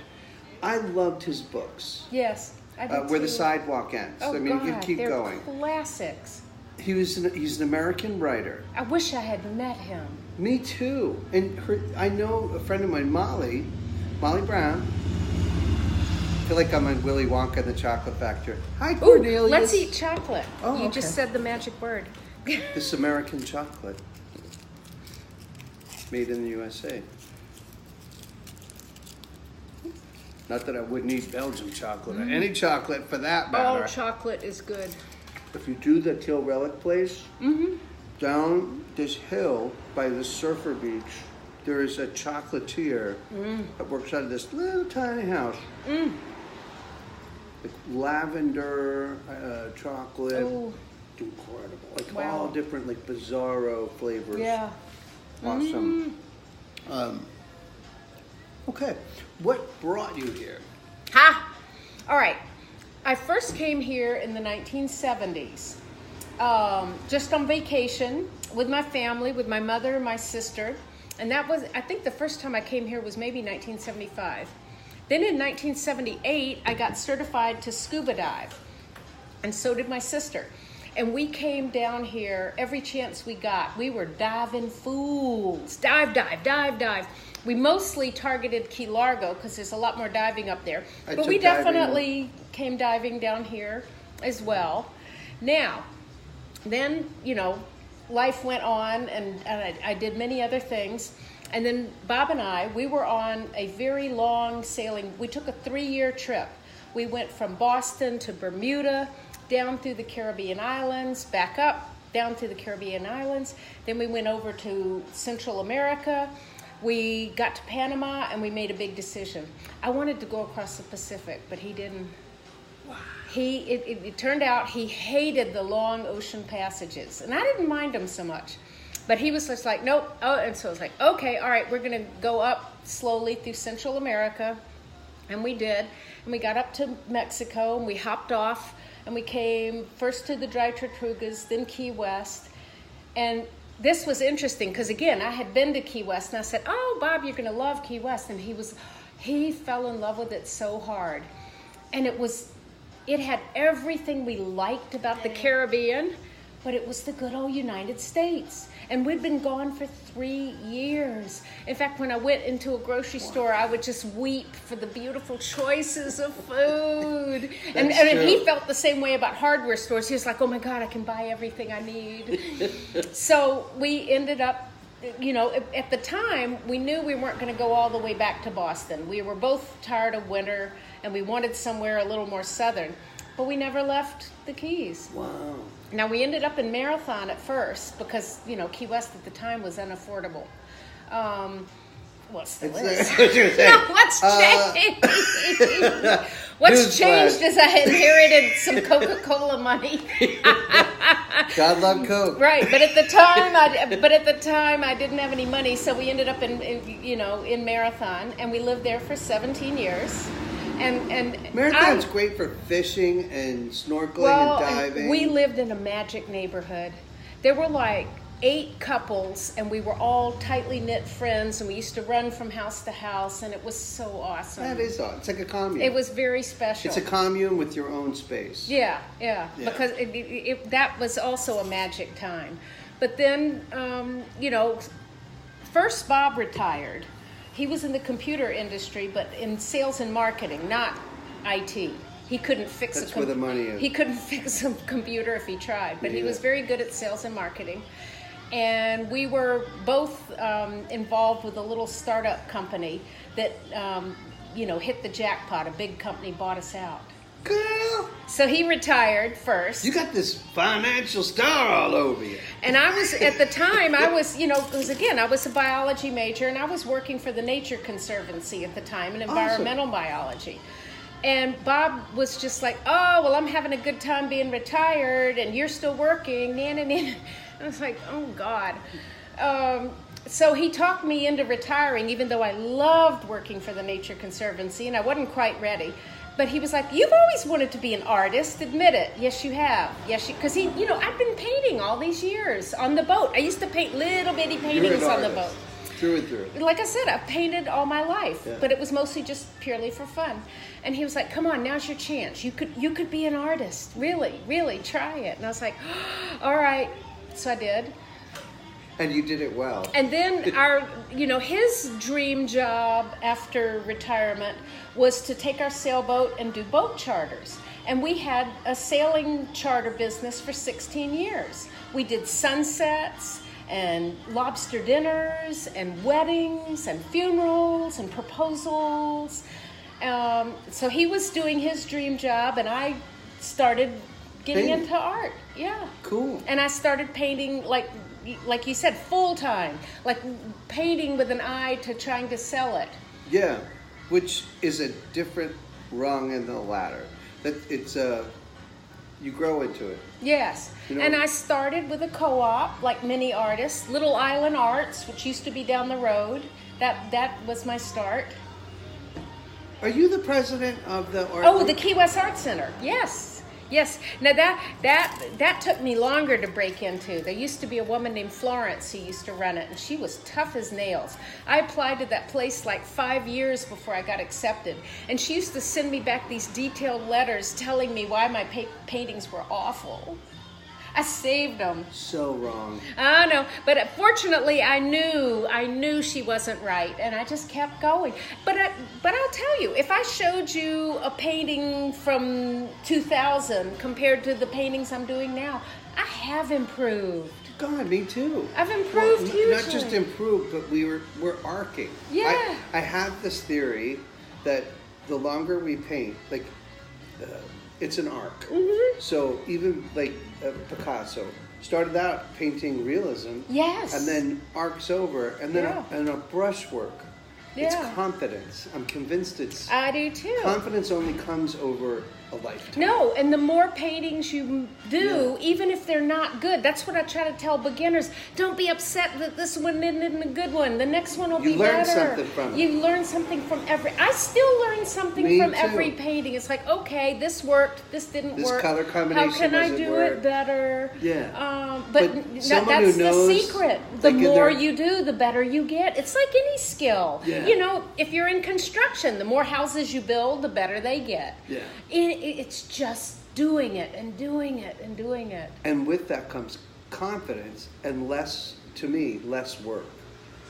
I loved his books. Yes, I did Where too. the sidewalk ends. Oh, I mean, God, you keep they're going. classics. He's an American writer. I wish I had met him. Me too. And I know a friend of mine, Molly Brown. I feel like I'm on Willy Wonka and the Chocolate Factory. Hi, Ooh, Cornelius. let's eat chocolate. Oh, You okay. just said the magic word. This American chocolate. Made in the USA. Not that I wouldn't eat Belgian chocolate or any chocolate for that matter. Oh, chocolate is good. If you do the Teal Relic place, down this hill by the surfer beach, there is a chocolatier that works out of this little tiny house. Like lavender chocolate. Ooh. Incredible. Like Wow. all different, like bizarro flavors. Yeah. Awesome. Okay. What brought you here? Ha! All right. I first came here in the 1970s, just on vacation with my family, with my mother and my sister. And that was, I think the first time I came here was maybe 1975. Then in 1978, I got certified to scuba dive. And so did my sister. And we came down here every chance we got. We were diving fools. Dive, dive, dive, dive. We mostly targeted Key Largo because there's a lot more diving up there. I But we took diving- definitely came diving down here as well. Now, then, life went on and I did many other things. And then Bob and I, we were on a very long sailing. We took a 3-year trip. We went from Boston to Bermuda, down through the Caribbean islands, back up, down through the Caribbean islands. Then we went over to Central America. We got to Panama and we made a big decision. I wanted to go across the Pacific, but he didn't. It turned out he hated the long ocean passages, and I didn't mind them so much. But he was just like, nope. Oh, and so I was like, okay, all right, we're going to go up slowly through Central America. And we did. And we got up to Mexico, and we hopped off, and we came first to the Dry Tortugas, then Key West. And this was interesting because, again, I had been to Key West, and I said, oh, Bob, you're going to love Key West. And he fell in love with it so hard. And it had everything we liked about the Caribbean, but it was the good old United States. And we'd been gone for 3 years. In fact, when I went into a grocery store, I would just weep for the beautiful choices of food. And he felt the same way about hardware stores. He was like, oh my God, I can buy everything I need. So we ended up, at the time, we knew we weren't going to go all the way back to Boston. We were both tired of winter, and we wanted somewhere a little more southern. But we never left the Keys. Wow. Now, we ended up in Marathon at first because, Key West at the time was unaffordable. Well, it still It's- is. what you were saying. No, what's changed? What's changed is I inherited some Coca-Cola money. God love Coke. Right, but at the time I didn't have any money, so we ended up in Marathon, and we lived there for 17 years. And Marathon's great for fishing and snorkeling and diving. we lived in a magic neighborhood. There were like 8 couples, and we were all tightly knit friends, and we used to run from house to house, and it was so awesome. That is awesome. It's like a commune. It was very special. It's a commune with your own space. Yeah. Yeah. Because that was also a magic time. But then, first Bob retired. He was in the computer industry, but in sales and marketing, not IT. He couldn't fix That's where the money is. He couldn't fix a computer if he tried, but he was very good at sales and marketing. And we were both involved with a little startup company that, hit the jackpot. A big company bought us out. Girl, So he retired first. you got this financial star all over you. And I was, at the time, because again, I was a biology major, and I was working for the Nature Conservancy at the time in environmental biology. And Bob was just like, oh, well, I'm having a good time being retired, and you're still working. And I was like, oh, God. So he talked me into retiring, even though I loved working for the Nature Conservancy, and I wasn't quite ready. But he was like, you've always wanted to be an artist, admit it. Yes, you have. Yes, because I've been painting all these years on the boat. I used to paint little bitty paintings on the boat. Through and through. Like I said, I've painted all my life, Yeah. but it was mostly just purely for fun. And he was like, come on, now's your chance. You could be an artist. Really, really, try it. And I was like, all right. So I did. And you did it well. And then his dream job after retirement was to take our sailboat and do boat charters. And we had a sailing charter business for 16 years. We did sunsets and lobster dinners and weddings and funerals and proposals. So he was doing his dream job, and I started getting Painting. into art. Yeah. Cool. And I started painting like you said, full time, like painting with an eye to trying to sell it. Yeah, which is a different rung in the ladder. That it's you grow into it. Yes. And I started with a co-op, like many artists, Little Island Arts, which used to be down the road. That was my start. Are you the president of the art? Oh, the Key West Art Center. Yes. Now that took me longer to break into. There used to be a woman named Florence who used to run it, and she was tough as nails. I applied to that place like 5 years before I got accepted, and she used to send me back these detailed letters telling me why my paintings were awful. I saved them. So wrong. I know, but fortunately, I knew she wasn't right, and I just kept going. But I'll tell you, if I showed you a painting from 2000 compared to the paintings I'm doing now, I have improved. God, me too. I've improved hugely. Not just improved, but we're arcing. Yeah. I have this theory that the longer we paint, like. It's an arc. Mm-hmm. So even like Picasso started out painting realism. Yes. And then arcs over, and then a brushwork. Yeah. It's confidence. I'm convinced it's. I do too. Confidence only comes over a lifetime. No, and the more paintings you do, even if they're not good, that's what I try to tell beginners. Don't be upset that this one isn't a good one. The next one will be better. You learn something from it. You learn something from every. I still learn something from too. every painting. It's like, okay, this worked, this didn't This work. color combination How can I doesn't do work. it better? Yeah. But someone that's who knows, the secret. The like, more you do, the better you get. It's like any skill. Yeah. If you're in construction, the more houses you build, the better they get. Yeah. It's just doing it and doing it and doing it. And with that comes confidence and less work.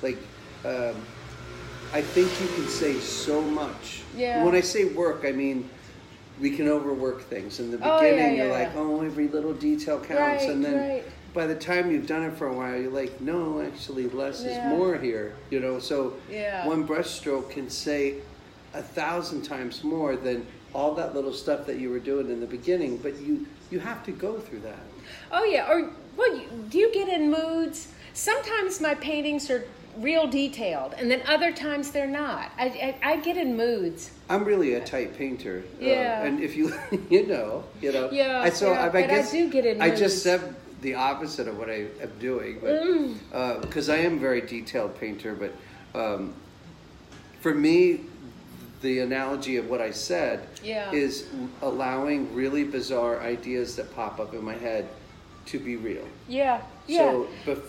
Like, I think you can say so much. Yeah. When I say work, I mean we can overwork things. In the Oh, beginning, yeah, you're yeah. like, oh, every little detail counts. Right, and then right. by the time you've done it for a while, you're like, no, actually, less Yeah. is more here. So Yeah. one brush stroke can say 1,000 times more than all that little stuff that you were doing in the beginning, but you have to go through that. Oh yeah. Do you get in moods? Sometimes my paintings are real detailed, and then other times they're not. I get in moods. I'm really a tight painter. Yeah. And if you, you know. Yeah. I guess I do get in moods. I just said the opposite of what I am doing, but because I am a very detailed painter. But for me, the analogy of what I said is allowing really bizarre ideas that pop up in my head to be real. Yeah. So,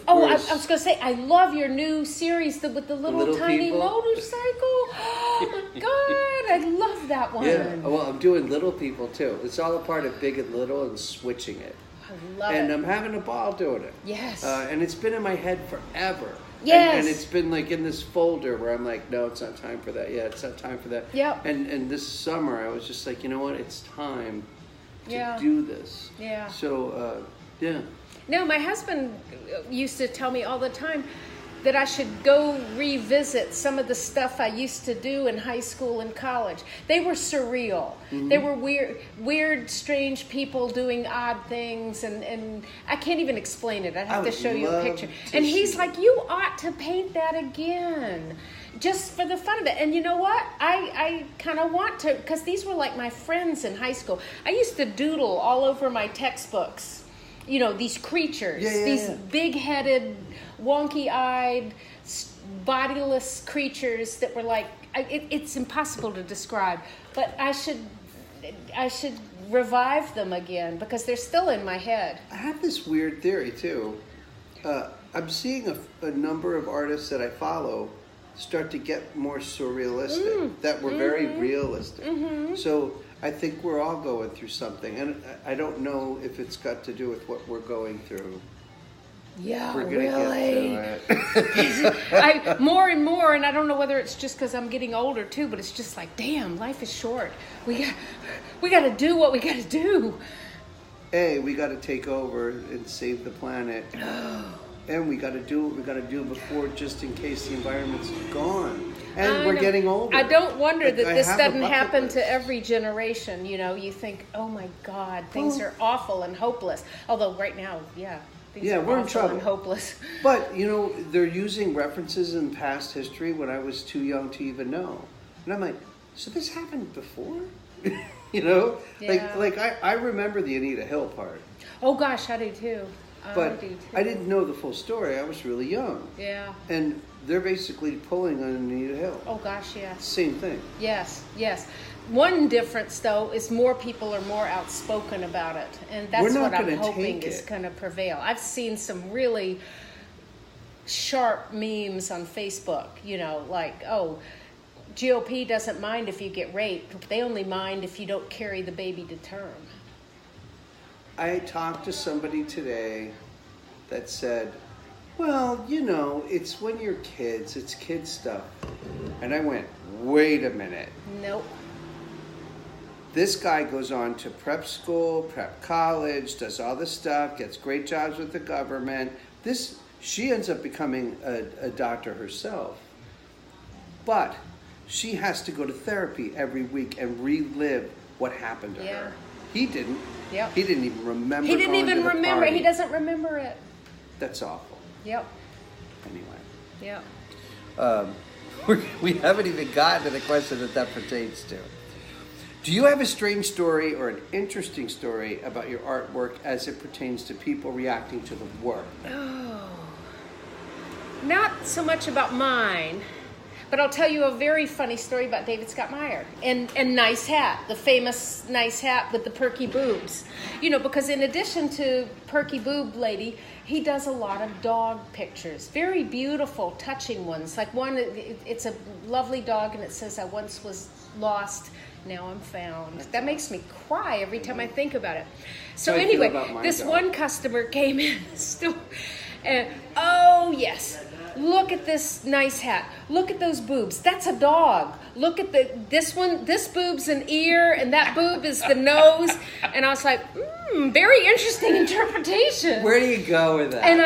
I was going to say, I love your new series with the little tiny people. motorcycle. Oh my God, I love that one. Yeah, well, I'm doing Little People too. It's all a part of Big and Little and switching it. I love it. And I'm having a ball doing it. Yes. And it's been in my head forever. Yes. And it's been like in this folder where I'm like, no, it's not time for that yet. It's not time for that. Yep. And this summer I was just like, you know what? It's time to do this. Yeah. So, yeah. No, my husband used to tell me all the time that I should go revisit some of the stuff I used to do in high school and college. They were surreal. Mm-hmm. They were weird, strange people doing odd things, and I can't even explain it. I'd have to show you a picture. And he's like, you ought to paint that again, just for the fun of it. And you know what? I kind of want to, because these were like my friends in high school. I used to doodle all over my textbooks. You know, these creatures, these big-headed, wonky-eyed, bodiless creatures that were like, it's impossible to describe. But I should revive them again because they're still in my head. I have this weird theory too. I'm seeing a number of artists that I follow start to get more surrealistic, that were very realistic. So I think we're all going through something, and I don't know if it's got to do with what we're going through. Yeah, we're gonna get through it. More and more, and I don't know whether it's just because I'm getting older too, but it's just like, damn, life is short. We got to do what we got to do. We got to take over and save the planet. And we got to do what we got to do before, just in case the environment's gone. And we're getting older. I don't wonder that this doesn't happen list. to every generation. You know, you think, oh my God, things are awful and hopeless. Although right now, things are we're in awful trouble and hopeless. But, you know, they're using references in past history when I was too young to even know. And I'm like, so this happened before? You know? Yeah. Like I remember the Anita Hill part. Oh gosh, I do too. But I didn't know the full story. I was really young. Yeah. And they're basically pulling on Anita Hill. Oh gosh, yes. Same thing. Yes. One difference, though, is more people are more outspoken about it. And that's what I'm hoping is going to prevail. I've seen some really sharp memes on Facebook, you know, like, oh, GOP doesn't mind if you get raped. They only mind if you don't carry the baby to term. I talked to somebody today that said, well, you know, it's when you're kids, it's kid stuff. And I went, wait a minute. Nope. This guy goes on to prep school, prep college, does all this stuff, gets great jobs with the government. She ends up becoming a doctor herself. But she has to go to therapy every week and relive what happened to her. He didn't. Yep. He didn't even remember. He didn't even remember. Party. He doesn't remember it. That's awful. Yep. Anyway. Yep. We haven't even gotten to the question that pertains to. Do you have a strange story or an interesting story about your artwork as it pertains to people reacting to the work? Oh. Not so much about mine, but I'll tell you a very funny story about David Scott Meyer and Nice Hat, the famous Nice Hat with the perky boobs. You know, because in addition to Perky Boob Lady, he does a lot of dog pictures, very beautiful, touching ones. Like one, it's a lovely dog and it says, I once was lost, now I'm found. That makes me cry every time I think about it. So anyway, this one customer came in the store and, oh yes, look at this nice hat. Look at those boobs. That's a dog. Look at this one. This boob's an ear, and that boob is the nose. And I was like, very interesting interpretation. Where do you go with that? And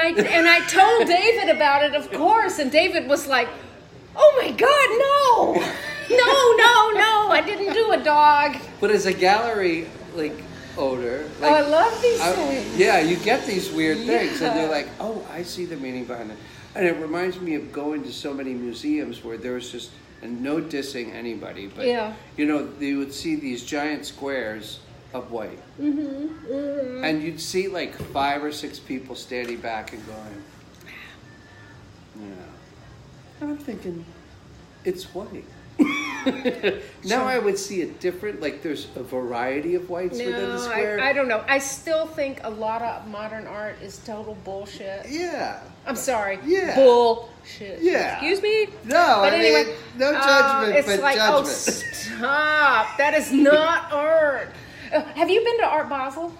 I told David about it, of course. And David was like, oh my God, no, I didn't do a dog. But as a gallery, like, odor. Oh, I love these things. Yeah, you get these weird things, and Yeah. they're like, oh, I see the meaning behind it. And it reminds me of going to so many museums where there was just, and no dissing anybody, but Yeah. you know, you would see these giant squares of white, and you'd see like 5 or 6 people standing back and going, yeah. And I'm thinking, it's white. Now I would see it different, like there's a variety of whites within the No, square. I don't know. I still think a lot of modern art is total bullshit. Yeah. I'm sorry. Yeah. Bullshit. Yeah. Excuse me? No, But I anyway, mean, no judgment, it's but like, judgment. Oh, stop. That is not art. Have you been to Art Basel?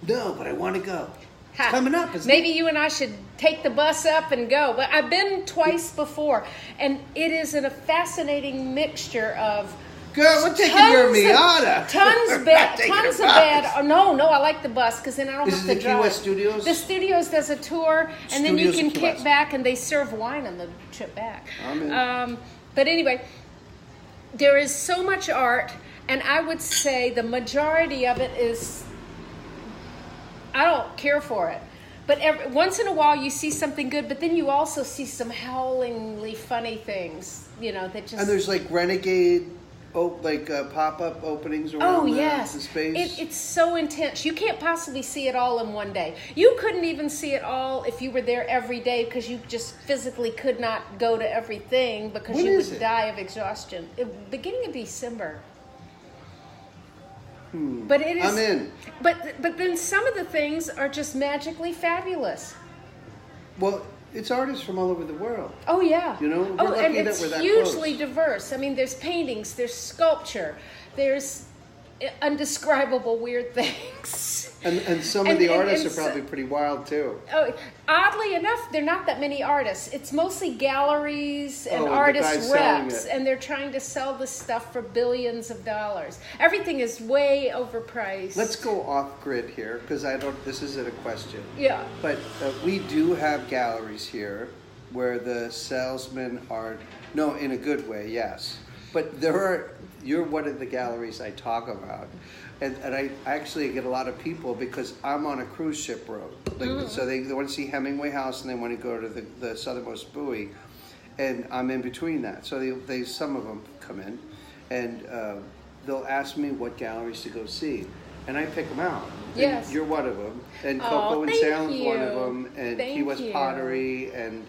No, but I want to go. It's Ha. coming up, isn't Maybe you and I should take the bus up and go. But I've been twice before, and it is a fascinating mixture of it? Girl, we're taking tons your of- Miata. Tons We're bad, not taking tons a of bus. bad. Oh, no, I like the bus because then I don't Is have it to the drive. Key West Studios? The Studios does a tour, and then you Studios can in Key kick West. back, and they serve wine on the trip back. I'm in. But anyway, there is so much art, and I would say the majority of it is. I don't care for it. But once in a while you see something good, but then you also see some howlingly funny things, you know, that just... And there's like renegade, pop-up openings around Oh, the yes. space. It's so intense. You can't possibly see it all in one day. You couldn't even see it all if you were there every day because you just physically could not go to everything because When you is would it? die of exhaustion. Beginning of December. But it is... I'm in. But then some of the things are just magically fabulous. Well, it's artists from all over the world. Oh yeah. You know, we're oh, lucky and that it's we're that hugely close. diverse. I mean, there's paintings, there's sculpture, there's undescribable weird things. And some of the artists and are probably pretty wild too. Oh, oddly enough, there are not that many artists. It's mostly galleries and Oh, and the artist guys selling reps, it. and they're trying to sell this stuff for billions of dollars. Everything is way overpriced. Let's go off grid here because this isn't a question. Yeah. But we do have galleries here where the salesmen are, no, in a good way, yes. But you're one of the galleries I talk about. And I actually get a lot of people because I'm on a cruise ship road. So they want to see Hemingway House and they want to go to the southernmost buoy. And I'm in between that. So some of them come in and they'll ask me what galleries to go see. And I pick them out. And Yes. you're one of them. And Oh, Coco and thank Salem's one of you. them. And Thank Key West you. Pottery and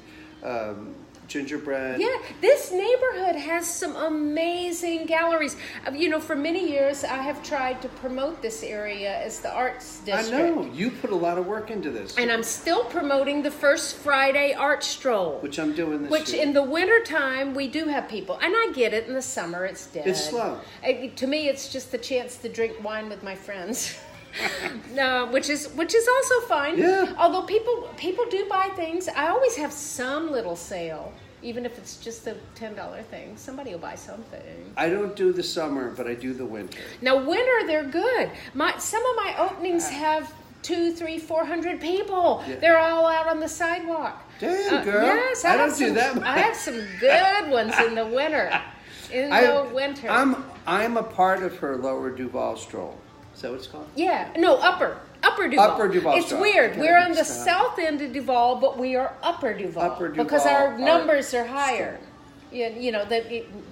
Gingerbread. Yeah, this neighborhood has some amazing galleries. You know, for many years, I have tried to promote this area as the arts I district. know. You put a lot of work into this. And I'm still promoting the first Friday art stroll. Which I'm doing this Which year. in the wintertime, we do have people. And I get it, in the summer, it's dead. It's slow. To me, it's just the chance to drink wine with my friends. No, which is also fine. Yeah. Although people do buy things. I always have some little sale, even if it's just a $10 thing. Somebody will buy something. I don't do the summer, but I do the winter. Now winter, they're good. Some of my openings have 200, 300, 400 people. Yeah. They're all out on the sidewalk. Damn, girl. Yes, I have don't do some- that much. I have some good ones in the winter. Winter. I'm a part of her Lower Duval stroll. Is that what it's called? Yeah, no, Upper Duval. Upper Duval It's Stroll. weird. Okay, We're on the mixed up. south end of Duval, but we are Upper Duval. Upper Duval because our Art numbers are higher. You know,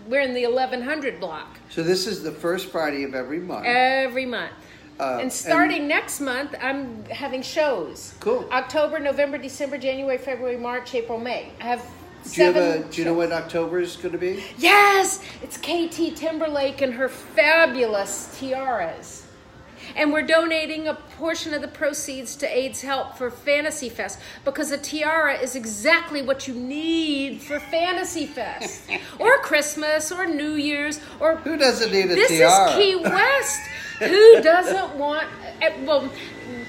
we're in the 1100 block So this is the first Friday of every month. every month. And and- starting next month, I'm having shows. Cool. October, November, December, January, February, March, April, May. I have do you seven know what October is going to be? Yes, it's KT Timberlake and her fabulous tiaras. And we're donating a portion of the proceeds to AIDS Help for Fantasy Fest because a tiara is exactly what you need for Fantasy Fest or Christmas or New Year's or Who doesn't need a this tiara? is Key West. Who doesn't want? Well,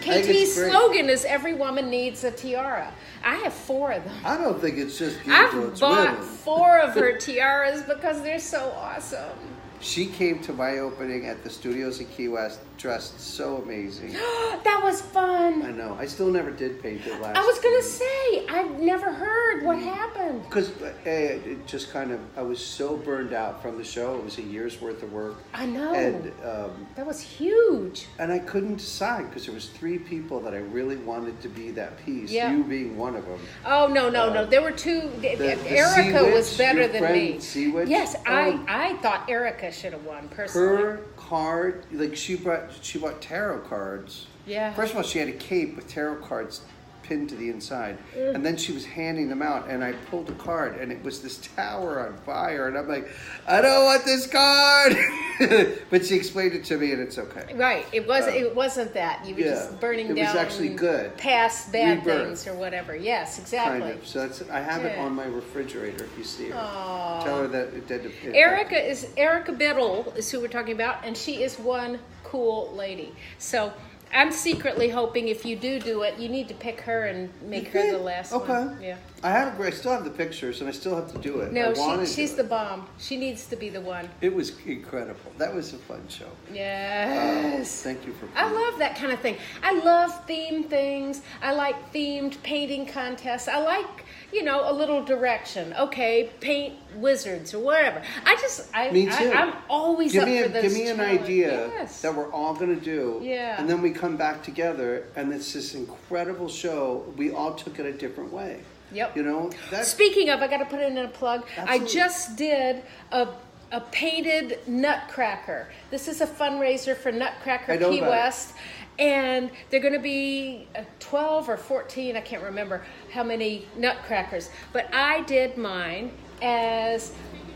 think KT's it's great. slogan is "Every woman needs a tiara." I have 4 of them. I don't think it's just geared I've towards bought women. 4 of her tiaras because they're so awesome. She came to my opening at the studios in Key West dressed so amazing. That was fun. I know. I still never did paint it last. I was gonna say, I've never heard what happened. Because it just kind of, I was so burned out from the show. It was a year's worth of work. I know. And that was huge. and I couldn't decide because there was 3 people that I really wanted to be that piece. Yeah. You being one of them. Oh no! There were 2. the Erica Sea was Witch, better your than friend me. Sea Witch? Yes, Oh. I thought Erica should have won personally. Her card, like she brought tarot cards. Yeah. First of all, she had a cape with tarot cards pinned to the inside, and then she was handing them out, and I pulled a card, and it was this tower on fire, and I'm like, I don't want this card, but she explained it to me, and it's okay. Right. It wasn't that. You were just burning it down. was actually good. Past bad Rebirth. things or whatever. Yes, exactly. Kind of. So I have it Yeah. on my refrigerator. If you see her, Aw. tell her that it did. Erica Biddle is who we're talking about, and she is one cool lady. So I'm secretly hoping if you do it, you need to pick her and make her the last Okay. one. Yeah. I still have the pictures, and I still have to do it. No, I wanted she's to. the bomb. She needs to be the one. It was incredible. That was a fun show. Yes. Thank you for. I love that kind of thing. I love themed things. I like themed painting contests. I like, a little direction. Okay, paint wizards or whatever. Me too. I'm always Give up me for those give me an challenges. idea Yes. that we're all gonna do. Yeah. And then we come back together, and it's this incredible show. We all took it a different way. Yep. That's Speaking of, I got to put in a plug. Absolutely. I just did a painted Nutcracker. This is a fundraiser for Nutcracker I know Key about it. West. And they're going to be 12 or 14, I can't remember how many Nutcrackers. But I did mine as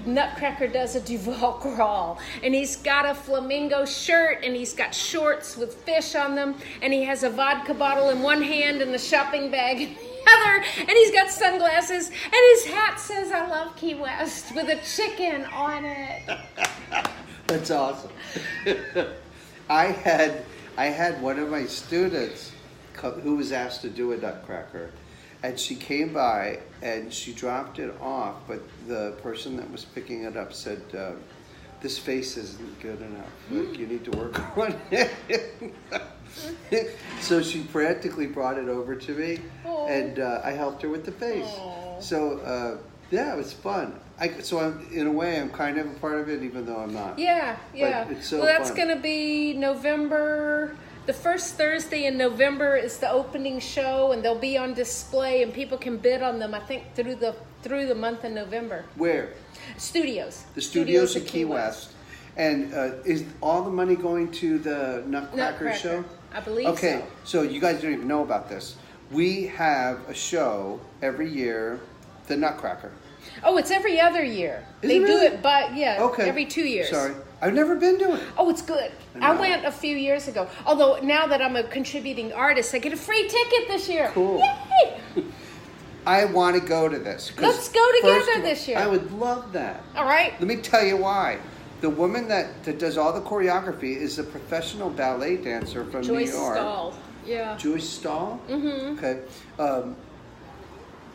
Nutcracker does a Duval crawl. And he's got a flamingo shirt, and he's got shorts with fish on them, and he has a vodka bottle in one hand and a shopping bag in the other, and he's got sunglasses, and his hat says, I love Key West, with a chicken on it. That's awesome. I had one of my students who was asked to do a Nutcracker, and she came by and she dropped it off, but the person that was picking it up said, this face isn't good enough. Like, you need to work on it. So she practically brought it over to me, and I helped her with the face. Aw. So yeah, it was fun. In a way, I'm kind of a part of it, even though I'm not. Yeah. it's so well, that's fun. going to be November. The first Thursday in November is the opening show, and they'll be on display, and people can bid on them, I think, through the month of November. Where? Studios. The studios at Key West. And is all the money going to the Nutcracker show? I believe Okay, so. so you guys don't even know about this. We have a show every year, the Nutcracker. Oh, it's every other year. Is They it do really? it, but Okay. every 2 years. Sorry. I've never been to it. Oh, it's good. I I know. went a few years ago. Although now that I'm a contributing artist, I get a free ticket this year. Cool. Yay! I want to go to this. 'cause Let's go together first of all, this year. I would love that. All right. Let me tell you why. The woman that does all the choreography is a professional ballet dancer from Joyce New York. Stahl. Yeah. Joyce Stahl? Mm-hmm. Okay.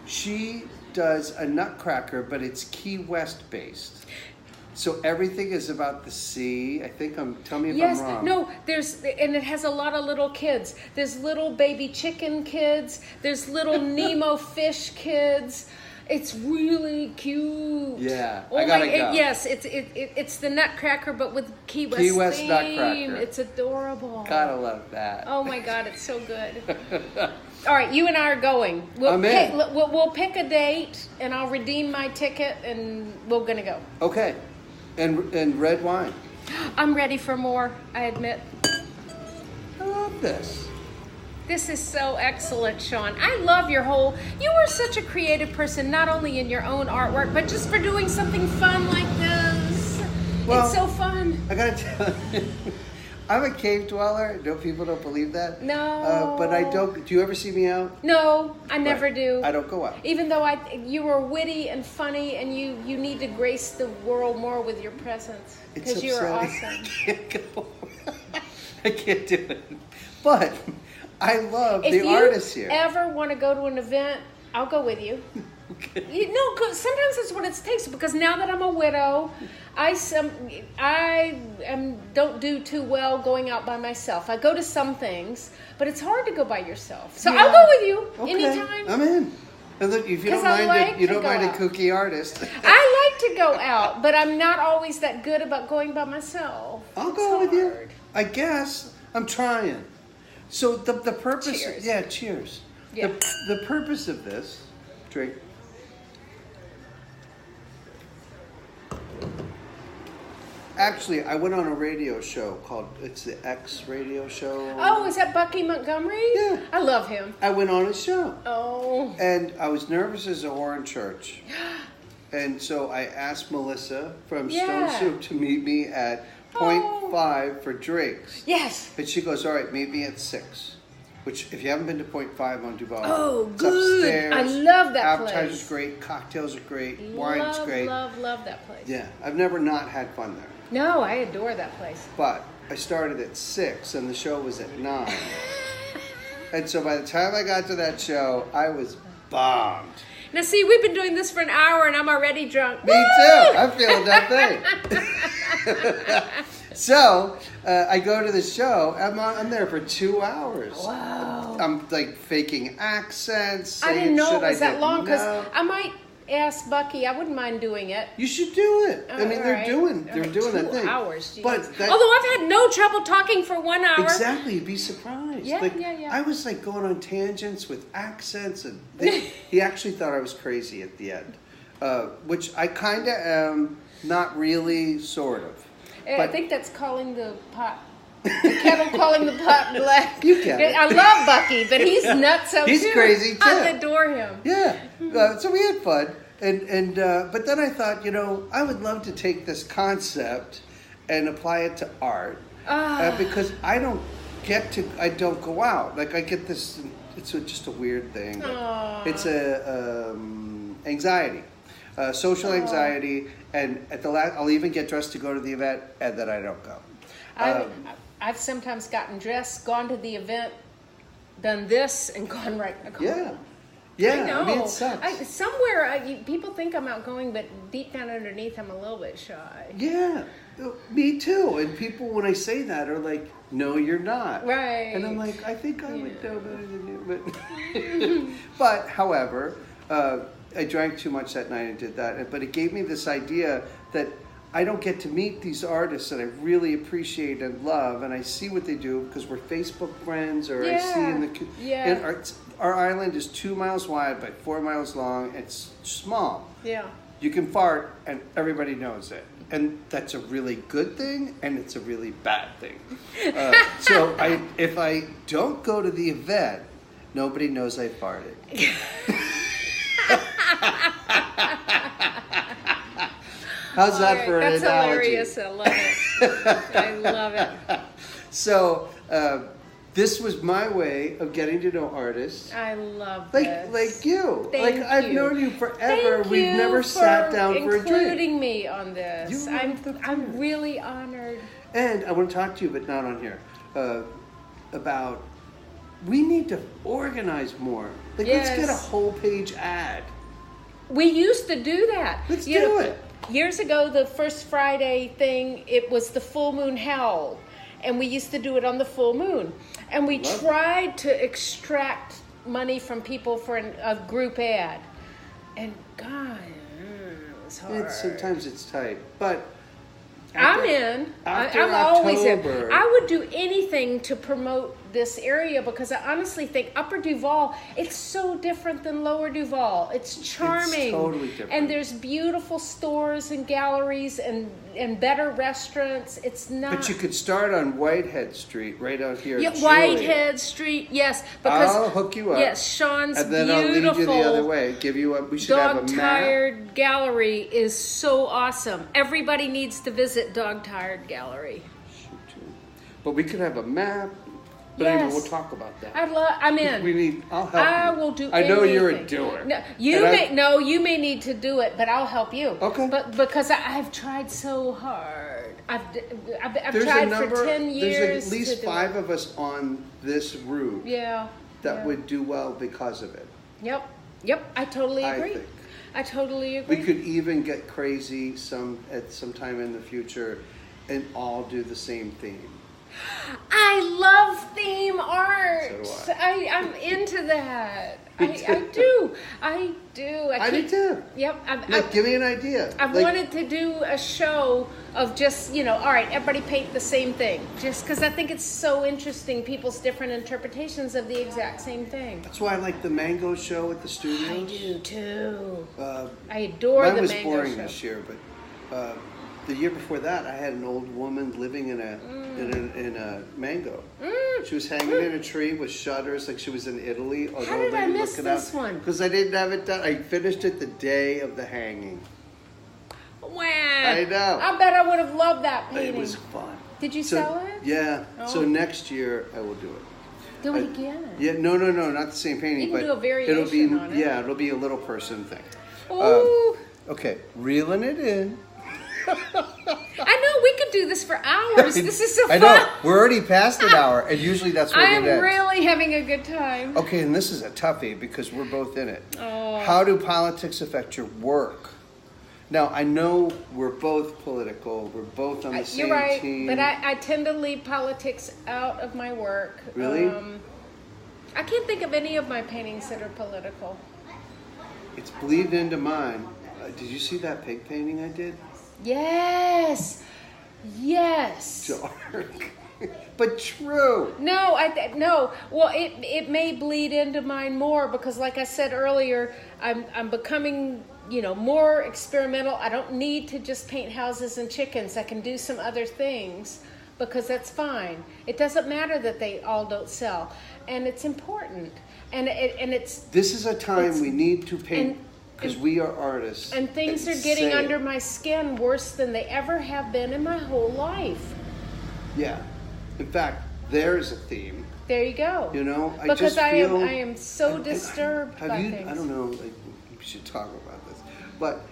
She does a Nutcracker, but it's Key West based. So everything is about the sea. I think tell me if Yes, I'm wrong. no, and it has a lot of little kids. There's little baby chicken kids. There's little Nemo fish kids. It's really cute. Yeah, Oh I gotta my, go. yes, it's the Nutcracker, but with Key West Key West theme. Nutcracker. It's adorable. Gotta love that. Oh my God, it's so good. All right, you and I are going. I'm in. We'll pick a date, and I'll redeem my ticket, and we're gonna go. Okay. And red wine. I'm ready for more, I admit. I love this. This is so excellent, Sean. I love you are such a creative person, not only in your own artwork, but just for doing something fun like this. Well, it's so fun. I gotta tell you, I'm a cave dweller. No, people don't believe that. No. But I don't. Do you ever see me out? No, I never Right. do. I don't go out. Even though you were witty and funny, and you need to grace the world more with your presence. It's Because you're upsetting. awesome. I can't go. I can't do it. But I love If the you artists here. ever want to go to an event, I'll go with you. You know, 'cause sometimes that's what it takes. Because now that I'm a widow, don't do too well going out by myself. I go to some things, but it's hard to go by yourself. So Yeah. I'll go with you Okay, anytime. I'm in. And look, if you 'Cause don't I mind like it, you to don't go mind a out. kooky artist. I like to go out, but I'm not always that good about going by myself. I'll It's go with you. hard. I guess I'm trying. So the purpose. Cheers. Yeah, cheers. Yeah. The purpose of this drink. Actually, I went on a radio show called it's the X Radio Show. Oh, is that Bucky Montgomery? Yeah. I love him. I went on his show. Oh. And I was nervous as a whore in church. And so I asked Melissa from Yeah. Stone Soup to meet me at 0.5 for drinks. Yes. And she goes, all right, meet me at 6. Which, if you haven't been to 0.5 on Duval, Oh, it's good. upstairs. I love that Appetizers place. great, cocktails are great, wine's Love, great. love that place. Yeah, I've never not had fun there. No, I adore that place. But I started at 6 and the show was at 9. And so by the time I got to that show, I was bombed. Now, see, we've been doing this for an hour and I'm already drunk. Me too. I'm feeling that thing. So I go to the show. I'm there for 2 hours. Wow. I'm like faking accents. I saying didn't know shit it was I that didn't long because know. I might ask Bucky. I wouldn't mind doing it. You should do it. I mean, they're Alright. doing Alright, that 2 thing. hours. Geez. But that, Although I've had no trouble talking for 1 hour. exactly, you'd be surprised. Yeah, like, yeah. I was like going on tangents with accents, and he actually thought I was crazy at the end, which I kind of am, not really, sort of. I think that's calling the pot. The kettle calling the pot black. You get it. I love Bucky, but he's nuts. He's too. crazy, too. I adore him. Yeah, so we had fun, and but then I thought, I would love to take this concept and apply it to art, because I don't go out. Like I get this, it's just a weird thing. It's a anxiety, social anxiety, and at the last, I'll even get dressed to go to the event, and then I don't go. I've sometimes gotten dressed, gone to the event, done this, and gone right home. Yeah. Yeah, I know. I mean, it sucks. People think I'm outgoing, but deep down underneath, I'm a little bit shy. Yeah, me too. And people, when I say that, are like, "No, you're not." Right. And I'm like, I think I would know better than you. But however, I drank too much that night and did that. But it gave me this idea that I don't get to meet these artists that I really appreciate and love, and I see what they do because we're Facebook friends, or I see in the. Yeah. And our island is 2 miles wide by 4 miles long. It's small. Yeah. You can fart and everybody knows it. And that's a really good thing and it's a really bad thing. So if I don't go to the event, nobody knows I farted. How's that for an That's analogy? hilarious. I love it. I love it. So this was my way of getting to know artists. I love Like this. like you. Thank like I've you. known you forever. Thank We've you never sat down for a drink. including me on this. You love the I'm really honored. And I want to talk to you, but not on here, about we need to organize more. Like, let's get a Yes. whole page ad. We used to do that. Let's You do know, it. Years ago, the first Friday thing, it was the full moon howl. And we used to do it on the full moon. And we Love it. tried to extract money from people for a group ad. And God, it was hard. Sometimes it's tight, but I'm in. after I'm always in. October- I would do anything to promote this area because I honestly think Upper Duval, it's so different than Lower Duval. It's charming. totally different. And there's beautiful stores and galleries and better restaurants. It's not. But you could start on Whitehead Street, right out here. Yeah, in Julian. Whitehead Street, yes. Because I'll hook you up. Yes, Sean's and then beautiful. I'll lead you the other way. Give you a. We should have a Dog map. Tired Gallery is so awesome. Everybody needs to visit Dog Tired Gallery. But we could have a map. But anyway, Yes. we'll talk about that. I'm in. We need. I'll help you. I will do. I know you're a anything. doer. No, you may need to do it, but I'll help you. Okay. But because I've tried so hard, I've There's tried a number. for 10 years. There's at least to do 5 it. of us on this route Yeah. that yeah. would do well because of it. Yep. I totally I agree. think. I totally agree. We could even get crazy at some time in the future and all do the same theme. I love theme art. So do I'm into that. I do. I do too. Yep. Give me an idea. I've wanted to do a show of just, all right, everybody paint the same thing. Just because I think it's so interesting, people's different interpretations of the exact same thing. That's why I like the Mango show at the studios. I do too. I adore the Mango show. Mine was boring this year, but the year before that, I had an old woman living in a mango. She was hanging in a tree with shutters, like she was in Italy. How did I miss this one? Because I didn't have it done. I finished it the day of the hanging. Wow! I know. I bet I would have loved that painting. It was fun. Did you sell it? Yeah. Oh. So next year I will do it. Do it again. Yeah. No, not the same painting. You can but do a variation it'll be, on it. Yeah, it'll be a little person thing. Ooh. Okay, reeling it in. I know we could do this for hours. This is so fun. I know. We're already past an hour, and usually that's where I am it ends. really having a good time. Okay, and this is a toughie because we're both in it. Oh. How do politics affect your work? Now, I know we're both political. We're both on the same You're right, team. but I tend to leave politics out of my work. Really? I can't think of any of my paintings that are political. It's bleeding into mine. Did you see that pig painting I did? Yes. Dark. But true. No, no. Well, it may bleed into mine more because, like I said earlier, I'm becoming more experimental. I don't need to just paint houses and chickens. I can do some other things because that's fine. It doesn't matter that they all don't sell, and it's important. And it's. This is a time we need to paint. Because we are artists. And things are getting under my skin worse than they ever have been in my whole life. Yeah. In fact, there's a theme. There you go. Because I am so disturbed by things. I don't know, we should talk about this. But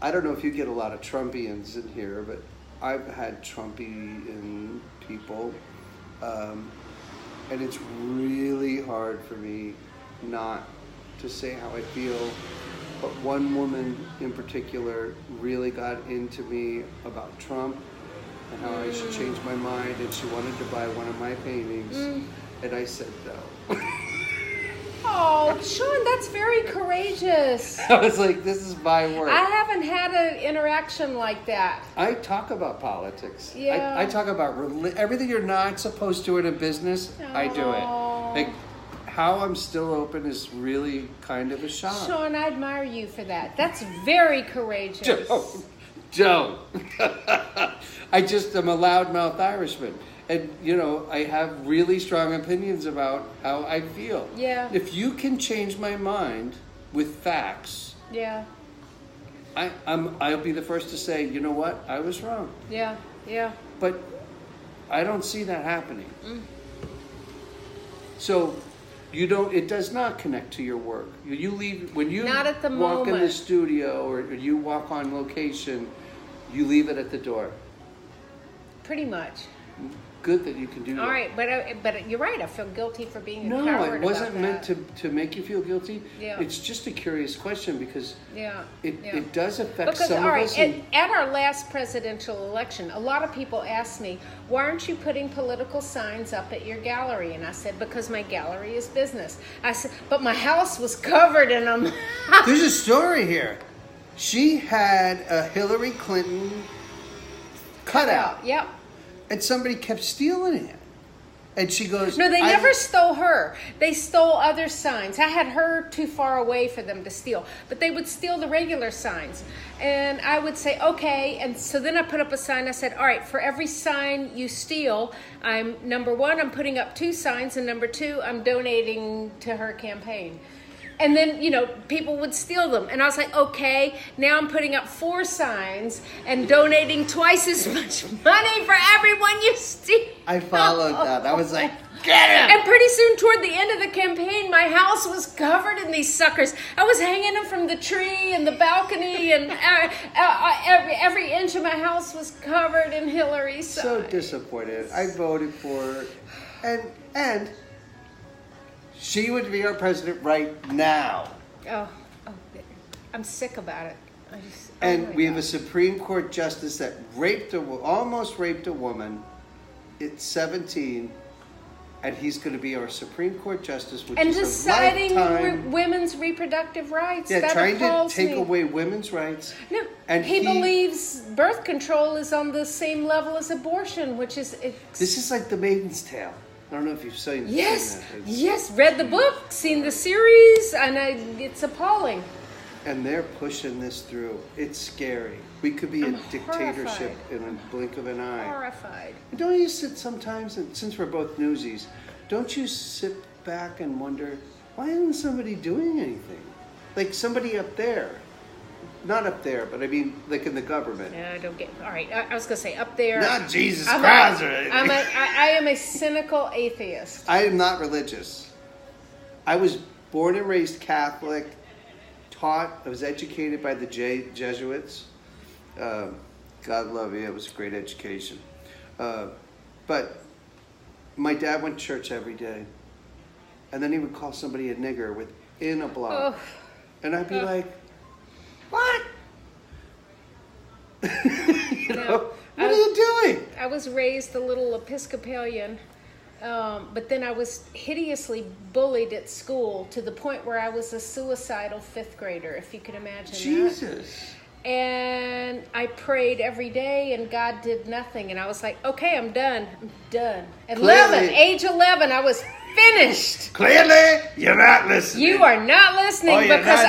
I don't know if you get a lot of Trumpians in here, but I've had Trumpian people. And it's really hard for me not to say how I feel. But one woman in particular really got into me about Trump and how I should change my mind, and she wanted to buy one of my paintings, and I said no. Oh, Sean, that's very courageous. I was like, this is my work. I haven't had an interaction like that. I talk about politics. Yeah. I talk about everything you're not supposed to in a business, I do it. Like, how I'm still open is really kind of a shock. Sean, I admire you for that. That's very courageous. Don't. I just am a loudmouth Irishman. And, I have really strong opinions about how I feel. Yeah. If you can change my mind with facts, yeah, I'll be the first to say, you know what, I was wrong. Yeah. But I don't see that happening. So it does not connect to your work. You leave, when you not at the walk moment. in the studio or you walk on location, you leave it at the door. Pretty much. Good that you can do that. All right, but you're right. I feel guilty for being a coward. No, it wasn't about meant that. to make you feel guilty. Yeah. It's just a curious question because it does affect because, some all of right, us. At our last presidential election, a lot of people asked me, why aren't you putting political signs up at your gallery? And I said, because my gallery is business. I said, but my house was covered in them. There's a story here. She had a Hillary Clinton cutout. Yep. And somebody kept stealing it. And she goes... No, they never stole her. They stole other signs. I had her too far away for them to steal. But they would steal the regular signs. And I would say, okay. And so then I put up a sign. I said, all right, for every sign you steal, number one, I'm putting up 2 signs. And number 2, I'm donating to her campaign. And then, people would steal them. And I was like, okay, now I'm putting up 4 signs and donating twice as much money for everyone you steal. I followed that. I was like, get him! And pretty soon, toward the end of the campaign, my house was covered in these suckers. I was hanging them from the tree and the balcony, and every inch of my house was covered in Hillary signs. So disappointed. I voted for her. And she would be our president right now. Oh, I'm sick about it. And we have a Supreme Court justice that almost raped a woman at 17, and he's going to be our Supreme Court justice, which and is deciding a lifetime. Women's reproductive rights. Yeah, that trying to take me. away women's rights. No, and he believes birth control is on the same level as abortion, which is... This is like The Maiden's Tale. I don't know if you've seen Yes, that. yes, read the book, seen the series, and it's appalling. And they're pushing this through. It's scary. We could be I'm a dictatorship horrified. in a blink of an eye. Horrified. Don't you sit sometimes, and since we're both newsies, don't you sit back and wonder, why isn't somebody doing anything? Like somebody up there. Not up there, but I mean, like in the government. Yeah, I don't get... All right, I was going to say, up there... Not Jesus Christ or anything. I am a cynical atheist. I am not religious. I was born and raised Catholic, I was educated by the Jesuits. God love you, it was a great education. But my dad went to church every day. And then he would call somebody a nigger within a block. And I'd be like, what? What are you doing? I was raised a little Episcopalian. But then I was hideously bullied at school to the point where I was a suicidal 5th grader, if you can imagine Jesus. that. And I prayed every day, and God did nothing. And I was like, okay, I'm done. I'm done. Age 11, I was finished. Clearly, you're not listening. You are not listening because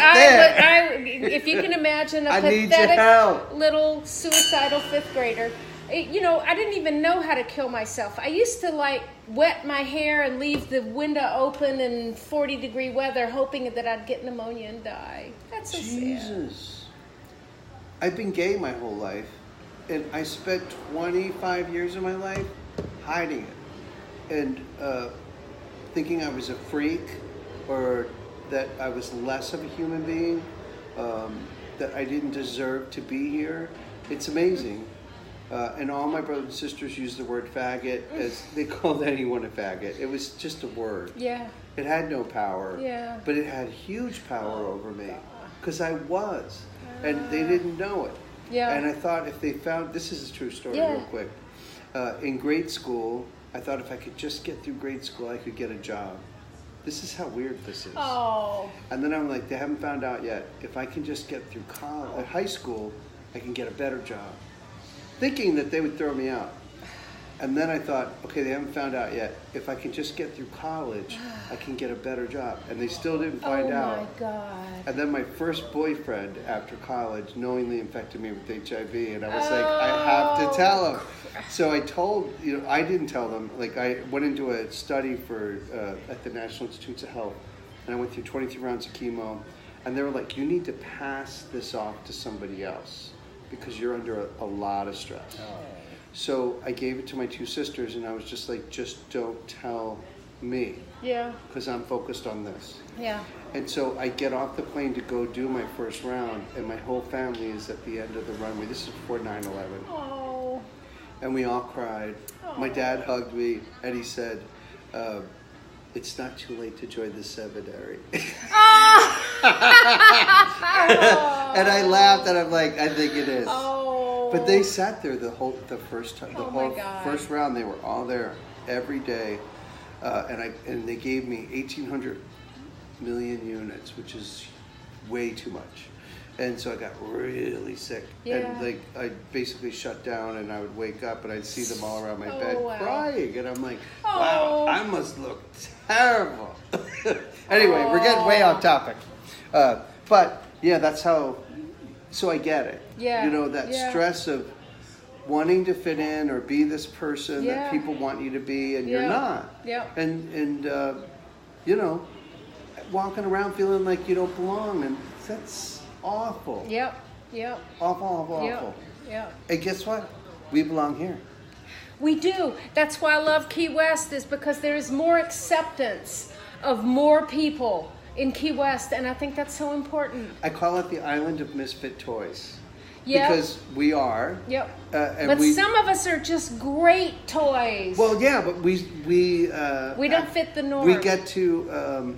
if you can imagine a pathetic little suicidal 5th grader. You know, I didn't even know how to kill myself. I used to wet my hair and leave the window open in 40-degree weather, hoping that I'd get pneumonia and die. That's so Jesus. sad. I've been gay my whole life, and I spent 25 years of my life hiding it, and thinking I was a freak, or that I was less of a human being, that I didn't deserve to be here. It's amazing. And all my brothers and sisters use the word faggot as they called anyone a faggot. It was just a word. Yeah. It had no power. Yeah. But it had huge power over me because I was, and they didn't know it. Yeah. And I thought if they found, this is a true story, real quick. In grade school, I thought if I could just get through grade school, I could get a job. This is how weird this is. Oh. And then I'm like, they haven't found out yet. If I can just get through high school, I can get a better job. Thinking that they would throw me out. And then I thought, okay, they haven't found out yet. If I can just get through college, I can get a better job. And they still didn't find out. Oh my God. And then my first boyfriend after college knowingly infected me with HIV. And I was like, I have to tell him. So I told, I didn't tell them. Like I went into a study at the National Institutes of Health. And I went through 23 rounds of chemo. And they were like, you need to pass this off to somebody else, because you're under a lot of stress. Oh. So I gave it to my 2 sisters, and I was just like, just don't tell me. Yeah. Because I'm focused on this. Yeah. And so I get off the plane to go do my first round, and my whole family is at the end of the runway. This is before 9/11. Oh. And we all cried. Oh. My dad hugged me, and he said, it's not too late to join the seminary. Oh. And I laughed, and I'm like, I think it is. Oh. But they sat there the first time, first round. They were all there every day, and they gave me 1,800 million units, which is way too much. And so I got really sick. Yeah. And I basically shut down, and I would wake up and I'd see them all around my bed crying. And I'm like, wow, I must look terrible. Anyway, we're getting way off topic. But yeah, that's how, so I get it. Yeah. That stress of wanting to fit in or be this person that people want you to be, and you're not. Yeah. And walking around feeling like you don't belong, and that's awful. Yep. Awful. Yep. And guess what? We belong here. We do. That's why I love Key West, is because there is more acceptance of more people in Key West, and I think that's so important. I call it the island of misfit toys. Yep. Because we are. Yep. And but some of us are just great toys. Well, yeah, but we don't fit the norm. We get to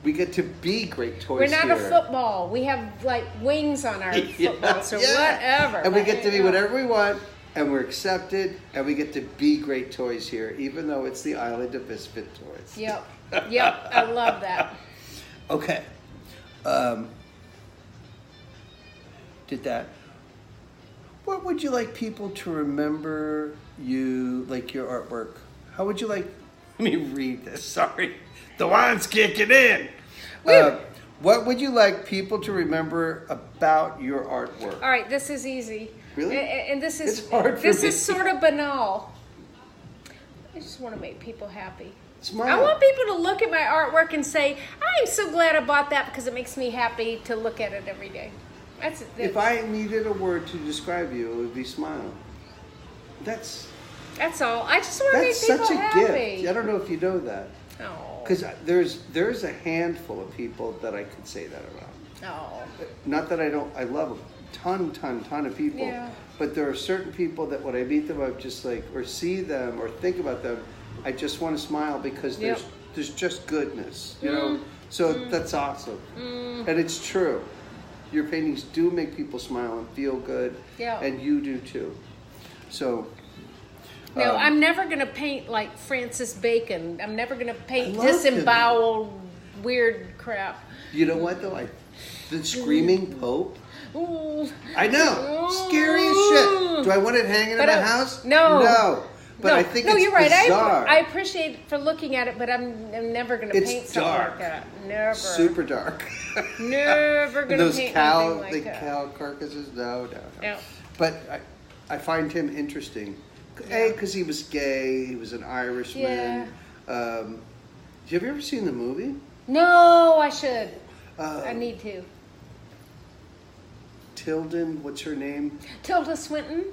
We get to be great toys. We're not here. a football. We have like wings on our footballs or yeah. whatever. And we get to be whatever we want, and we're accepted, and we get to be great toys here, even though it's the island of misfit toys. Yep. Yep. I love that. Okay. Did that. What would you like people to remember you, like your artwork? How would you like, let me read this, sorry. The wine's kicking in. What would you like people to remember about your artwork? All right, this is easy. Really? And this is It's hard for this me. is sort of banal. I just want to make people happy. Smile. I want people to look at my artwork and say, "I'm so glad I bought that because it makes me happy to look at it every day." That's If I needed a word to describe you, it would be smile. That's all. I just want to make That's people such a happy. gift. I don't know if you know that. Oh. Because there's a handful of people that I could say that about. Oh. Not that I love a ton of people. Yeah. But there are certain people that when I meet them, I'm just like, or see them or think about them, I just want to smile because there's just goodness, you know? So that's awesome. And it's true. Your paintings do make people smile and feel good. Yeah. And you do too. So... No, I'm never going to paint like Francis Bacon. I'm never going to paint I love him. disemboweled, weird crap. You know what though? The Screaming Pope. Ooh. I know, scary as shit. Do I want it hanging in my house? No. No. But I think it's you're right. bizarre. I appreciate it for looking at it, but I'm never going to It's paint something dark. like that. Never. Super dark. Never going to Those paint cow, anything like the that. cow carcasses. No. No. But I find him interesting. A, because he was gay. He was an Irishman. Yeah. Have you ever seen the movie? No, I should. I need to. Tilden, what's her name? Tilda Swinton.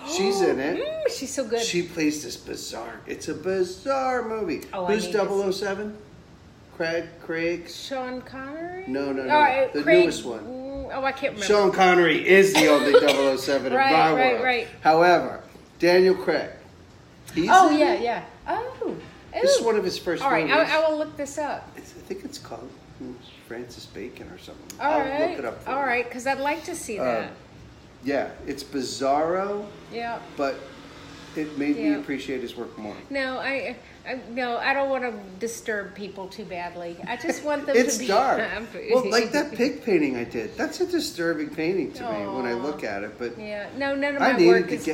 She's in it. She's so good. She plays this bizarre. It's a bizarre movie. Oh, I Who's need to 007? Craig? Sean Connery? No. The Craig- newest one. Oh, I can't remember. Sean Connery is the only 007 in my world. Right. However, Daniel Craig. He's Oh, in it. yeah. Oh. This is one of his first All right, movies. I will look this up. I think it's called Francis Bacon or something. All I'll right. look it up for you. All right, because I'd like to see that. Yeah, it's bizarro, Yeah. but it made me Yeah. appreciate his work more. No, I don't want to disturb people too badly. I just want them It's to be dark. happy. Well, like that pig painting I did. That's a disturbing painting to me when I Aw. look at it. But Yeah. No, none of I my needed work to is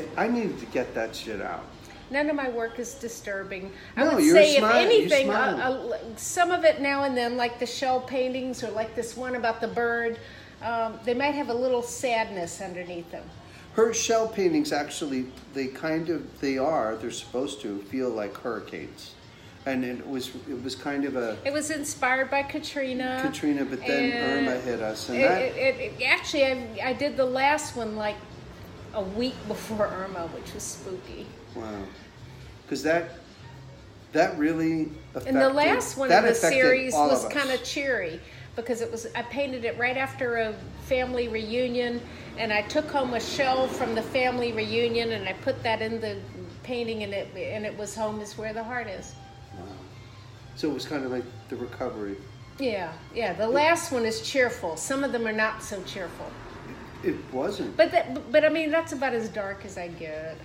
get that shit out. none of my work is disturbing. I No, would you're say, if smiling. You're anything, smiling. some of it now and then, like the shell paintings or like this one about the bird, they might have a little sadness underneath them. Her shell paintings actually, they're supposed to feel like hurricanes. And it was kind of a It was inspired by Katrina. Katrina, but then and Irma hit us. And actually, I did the last one like a week before Irma, which was spooky. wow. Because that really affected. And the last one that of the affected series all was of us. kind of cheery because I painted it right after a family reunion, and I took home a shell from the family reunion and I put that in the painting, and it was "Home is where the heart is." Wow. So it was kind of like the recovery. Yeah. The last one is cheerful. Some of them are not so cheerful. It wasn't. But I mean, that's about as dark as I get.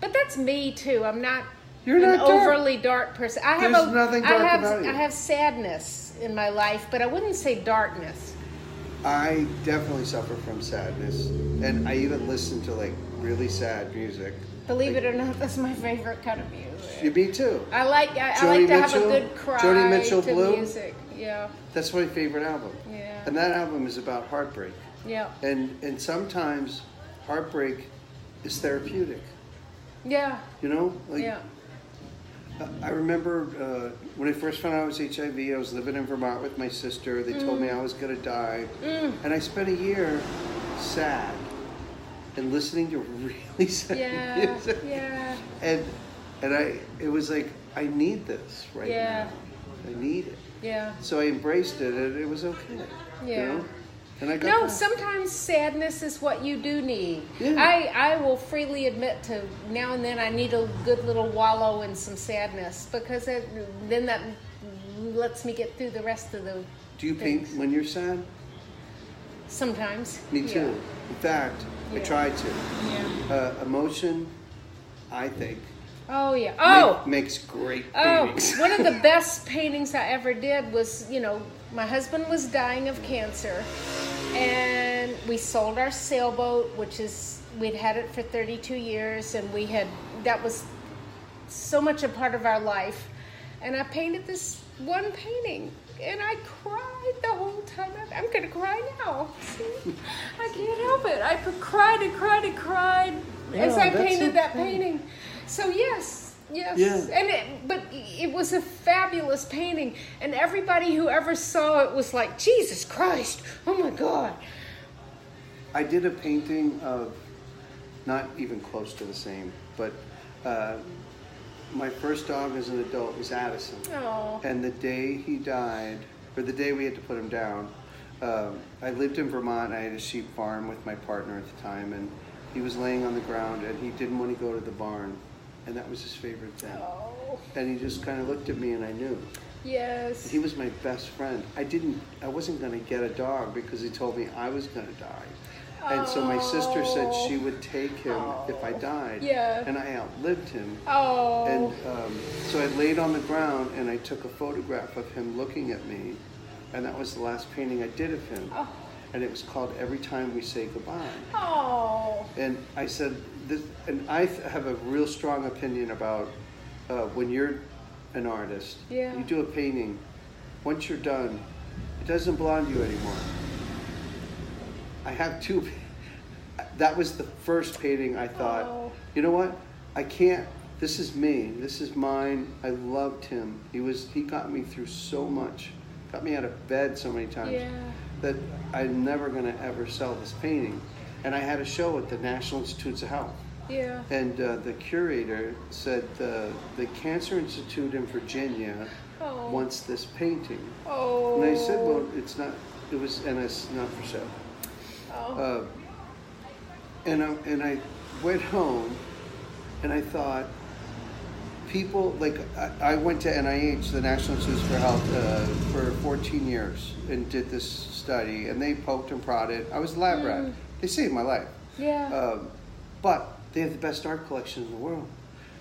But that's me too. I'm not You're an not dark. overly dark person. There's nothing dark about you. I have sadness in my life, but I wouldn't say darkness. I definitely suffer from sadness, and I even listen to like really sad music. Believe it or not, that's my favorite kind of music. Me too. I like to Joni have a Mitchell? good cry Joni Mitchell to Blue? music. Yeah, That's my favorite album. Yeah. And that album is about heartbreak. yeah, And sometimes heartbreak is therapeutic. yeah, You know, like yeah. I remember when I first found out I was HIV. I was living in Vermont with my sister. They told me I was gonna die, and I spent a year sad and listening to really sad Yeah, music. yeah. And it was like, I need this right Yeah. now. I need it. Yeah. So I embraced it, and it was okay. Yeah. You know? And I got No, back. sometimes sadness is what you do need. Yeah. I will freely admit to now and then I need a good little wallow in some sadness because then that lets me get through the rest of the Do you paint things. when you're sad? Sometimes. Me too. Yeah. In fact, I Yeah. try to. Yeah. Emotion, I think, Oh yeah. Oh. makes great Oh, paintings. one of the best paintings I ever did was, my husband was dying of cancer, and we sold our sailboat, we'd had it for 32 years, and that was so much a part of our life. And I painted this one painting, and I cried the whole time. I'm gonna cry now. See? I can't help it. I cried and cried and cried as I that's painted that okay. painting. So yes. Yeah. And but it was a fabulous painting, and everybody who ever saw it was like, Jesus Christ, oh my God. I did a painting of, not even close to the same, but my first dog as an adult was Addison. Oh. And the day he died, or the day we had to put him down, I lived in Vermont. I had a sheep farm with my partner at the time, and he was laying on the ground, and he didn't want to go to the barn, and that was his favorite thing. Oh. And he just kind of looked at me, and I knew. Yes. He was my best friend. I wasn't going to get a dog because he told me I was going to die. And so my sister said she would take him if I died. Yeah. And I outlived him. Oh. And so I laid on the ground and I took a photograph of him looking at me. And that was the last painting I did of him. Oh. And it was called Every Time We Say Goodbye. Oh. And I said, and I have a real strong opinion about when you're an artist, Yeah. you do a painting, once you're done, it doesn't belong to you anymore. I have two. That was the first painting I thought, Oh. you know what? I can't. This is me. This is mine. I loved him. He got me through so much. Got me out of bed so many times Yeah. that I'm never going to ever sell this painting. And I had a show at the National Institutes of Health. Yeah. And the curator said the Cancer Institute in Virginia Oh. wants this painting. Oh. And I said, well, it's not for sale. Oh. And I went home, and I thought, people like I went to NIH, the National Institutes for Health, for 14 years and did this study, and they poked and prodded. I was a lab rat. They saved my life. Yeah. But they have the best art collection in the world.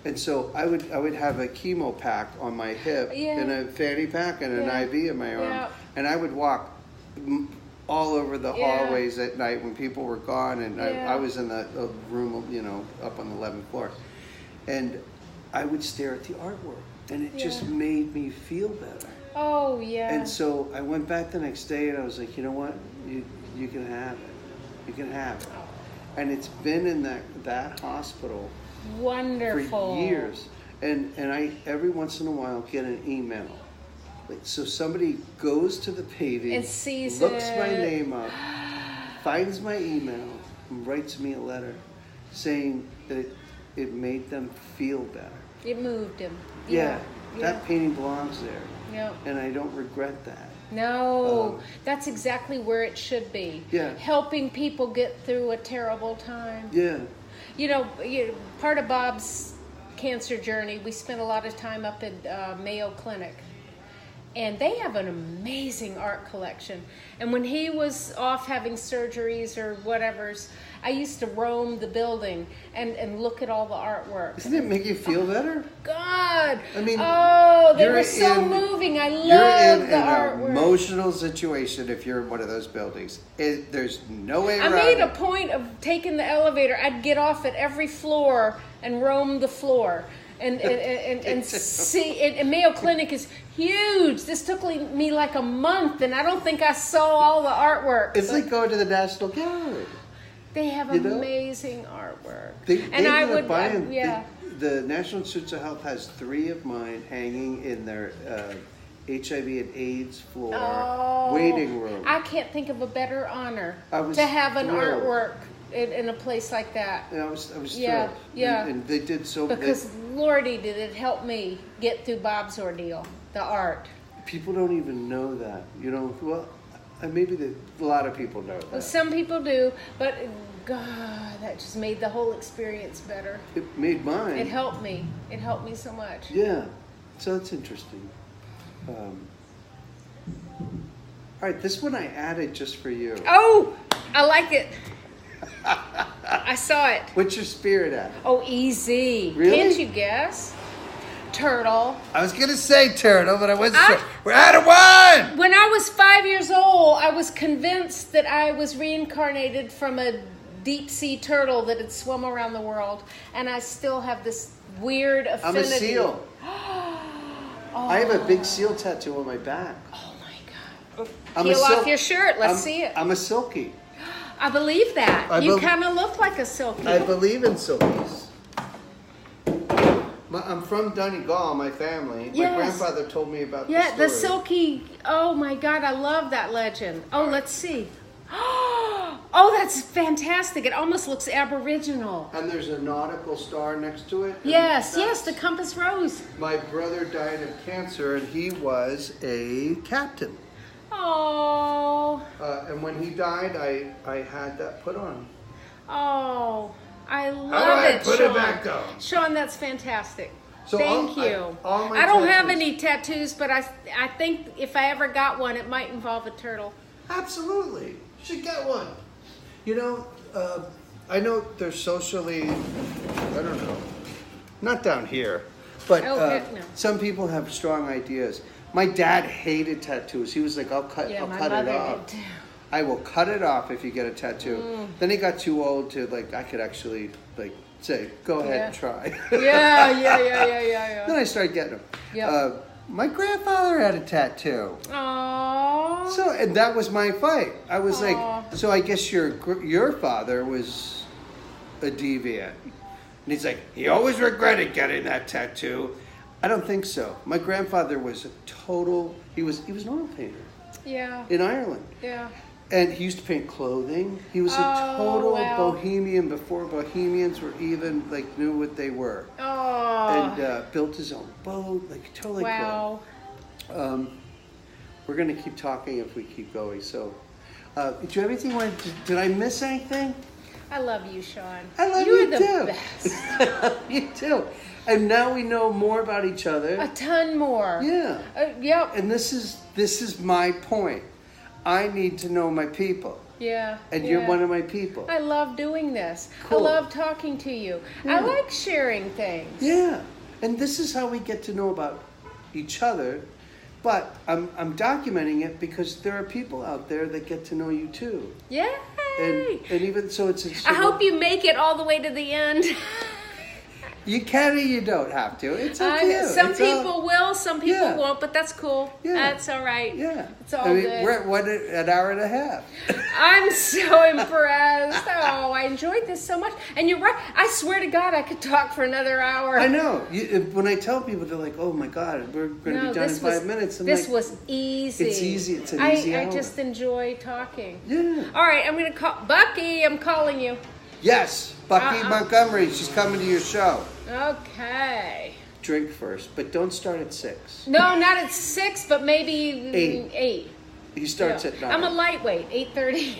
And so I would have a chemo pack on my hip Yeah. and a fanny pack and an Yeah. IV in my arm, Yeah. and I would walk all over the Yeah. hallways at night when people were gone, and Yeah. I was in the room, up on the 11th floor, and I would stare at the artwork, and it just Yeah. made me feel better. Oh, yeah. And so I went back the next day, and I was like, you know what, you can have it, you can have it, and it's been in that hospital Wonderful. for years, and I every once in a while get an email. So somebody goes to the painting, And sees looks it. my name up, finds my email, and writes me a letter saying that it made them feel better. It moved him. Yeah, that painting belongs there, Yeah. and I don't regret that. No, that's exactly where it should be. Yeah. Helping people get through a terrible time. Yeah, Part of Bob's cancer journey, we spent a lot of time up at Mayo Clinic. And they have an amazing art collection. And when he was off having surgeries or whatever's, I used to roam the building and look at all the artwork. doesn't it make you feel better? God! I mean, they you're were so in- moving. I You're love in the an artwork. emotional situation if you're in one of those buildings. There's no way I around made a it. point of taking the elevator. I'd get off at every floor and roam the floor. And see, and Mayo Clinic is huge. This took me like a month, and I don't think I saw all the artwork. It's like going to the National Gallery. They have you know? amazing artwork. They and I would, buy 'em. yeah. The National Institutes of Health has 3 of mine hanging in their HIV and AIDS floor waiting room. I can't think of a better honor I was to have an thrilled. artwork in a place like that. And I was Yeah, thrilled. yeah. And they did so. Because Lordy, did it help me get through Bob's ordeal, the art. People don't even know that. Well, maybe a lot of people know Well, that. some people do, but God, that just made the whole experience better. It made mine. It helped me. It helped me so much. Yeah, so it's interesting. All right, this one I added just for you. Oh, I like it. I saw it. What's your spirit at? Oh, easy. Really? Can't you guess? Turtle. I was gonna say turtle, but I wasn't sure. We're out of one. When I was 5 years old, I was convinced that I was reincarnated from a deep sea turtle that had swum around the world, and I still have this weird affinity. I'm a seal. Oh. I have a big seal tattoo on my back. Oh my God. I'm Peel a off your shirt. Let's see it. I'm a silky. I believe that. You kind of look like a silky. I believe in silkies. I'm from Donegal, my family. Yes. My grandfather told me about this story. the silky. Oh my God, I love that legend. Oh, let's see. Oh, that's fantastic. It almost looks aboriginal. And there's a nautical star next to it. Yes, the compass rose. My brother died of cancer, and he was a captain. Oh. And when he died, I had that put on. Oh, I love How do I it, put Sean. it back on? Sean, that's fantastic. So Thank you. all my I don't have tattoos- any tattoos, but I think if I ever got one, it might involve a turtle. Absolutely. You should get one. You know, I know they're socially, I don't know, not down here, but Oh, heck no. some people have strong ideas. My dad hated tattoos. He was like, I'll cut Yeah, my it mother off. did too. I will cut it off if you get a tattoo. Then he got too old to like, I could actually like say, go ahead and try. Yeah. Then I started getting them. Yep. My grandfather had a tattoo. Aww. So, and that was my fight. I was Aw. like, so I guess your father was a deviant. And he's like, he always regretted getting that tattoo. I don't think so. My grandfather was a total, he was an oil painter Yeah. in Ireland. Yeah. And he used to paint clothing. He was a Oh, total wow. bohemian before bohemians were even like knew what they were. Oh. And built his own boat, like totally Wow. cool. We're gonna keep talking if we keep going. So, do you have anything? Did I miss anything? I love you, Sean. I love You're you the too. best. You too. And now we know more about each other. A ton more. Yeah. Yep. And this is my point. I need to know my people, Yeah. and yeah. you're one of my people. I love doing this. Cool. I love talking to you. Yeah. I like sharing things. Yeah. And this is how we get to know about each other. But I'm documenting it because there are people out there that get to know you too. Yay! And even so, it's. I hope you make it all the way to the end. You can or you don't have to. It's up to you. Some It's people will, some people Yeah. won't, but that's cool. Yeah. That's all right. Yeah. It's all I mean, good. we're at an hour and a half. I'm so impressed. Oh, I enjoyed this so much. And you're right. I swear to God, I could talk for another hour. I know. When I tell people, they're like, "Oh my God, we're going to be done in 5 minutes." I'm this like, was easy. It's easy. It's an easy I hour. just enjoy talking. Yeah. All right, I'm going to call Bucky. I'm calling you. Yes, Bucky Montgomery. She's coming to your show. Okay. Drink first, but don't start at 6. No, not at 6, but maybe 8. 8. He starts at 9. I'm a lightweight. 8:30.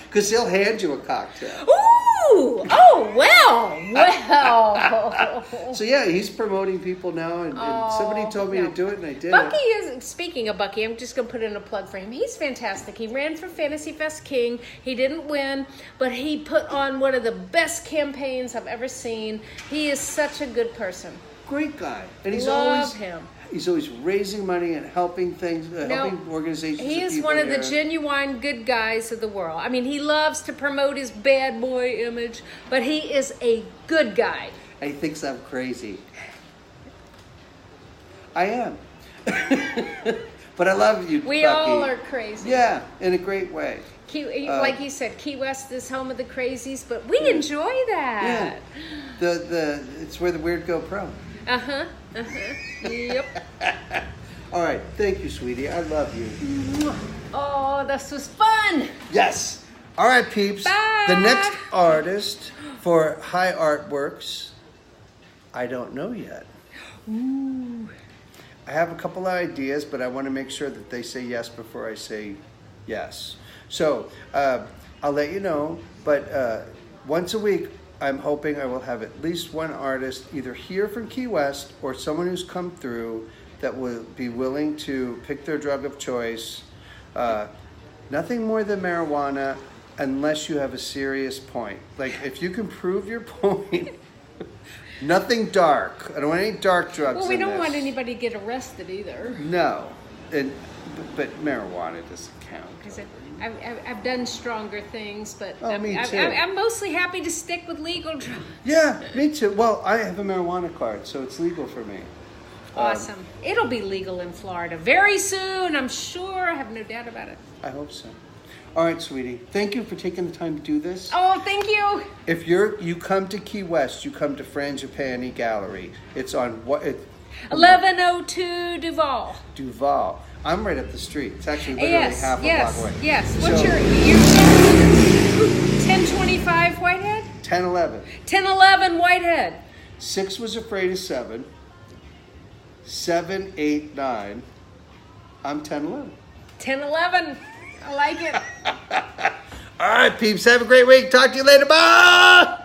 Because he'll hand you a cocktail. Ooh! Oh, well. So yeah, he's promoting people now, and somebody told me to do it, and I did Bucky it. is, speaking of Bucky, I'm just going to put in a plug for him. He's fantastic. He ran for Fantasy Fest King. He didn't win, but he put on one of the best campaigns I've ever seen. He is such a good person. Great guy, and he's Love him. He's always raising money and helping things, helping organizations. He and is people one of the here. genuine good guys of the world. I mean, he loves to promote his bad boy image, but he is a good guy. And he thinks I'm crazy. I am. But I love you, We Bucky. all are crazy. Yeah, in a great way. Like you said, Key West is home of the crazies, but we enjoy that. Yeah. It's where the weird go pro. Uh-huh. Yep. All right. Thank you, sweetie. I love you. Oh, this was fun. Yes. All right, peeps. Bye. The next artist for High Artworks, I don't know yet. Ooh. I have a couple of ideas, but I want to make sure that they say yes before I say yes. So I'll let you know, but once a week, I'm hoping I will have at least one artist either here from Key West or someone who's come through that will be willing to pick their drug of choice. Nothing more than marijuana, unless you have a serious point. Like, if you can prove your point, nothing dark. I don't want any dark drugs. Well, we in don't this. want anybody to get arrested either. No, but marijuana doesn't count. Because I've done stronger things, but Oh, me too. I'm mostly happy to stick with legal drugs. Yeah, me too. Well, I have a marijuana card, so it's legal for me. Awesome. It'll be legal in Florida very soon, I'm sure. I have no doubt about it. I hope so. All right, sweetie. Thank you for taking the time to do this. Oh, thank you. If you come to Key West, you come to Frangipani Gallery. It's on 1102 Duval. Duval. I'm right up the street. It's actually literally half a block away. Yes. So, What's your 1025 Whitehead? 1011. 1011 Whitehead. 6 was afraid of 7. 7, 8, 9. I'm 1011. 1011. I like it. All right, peeps. Have a great week. Talk to you later. Bye.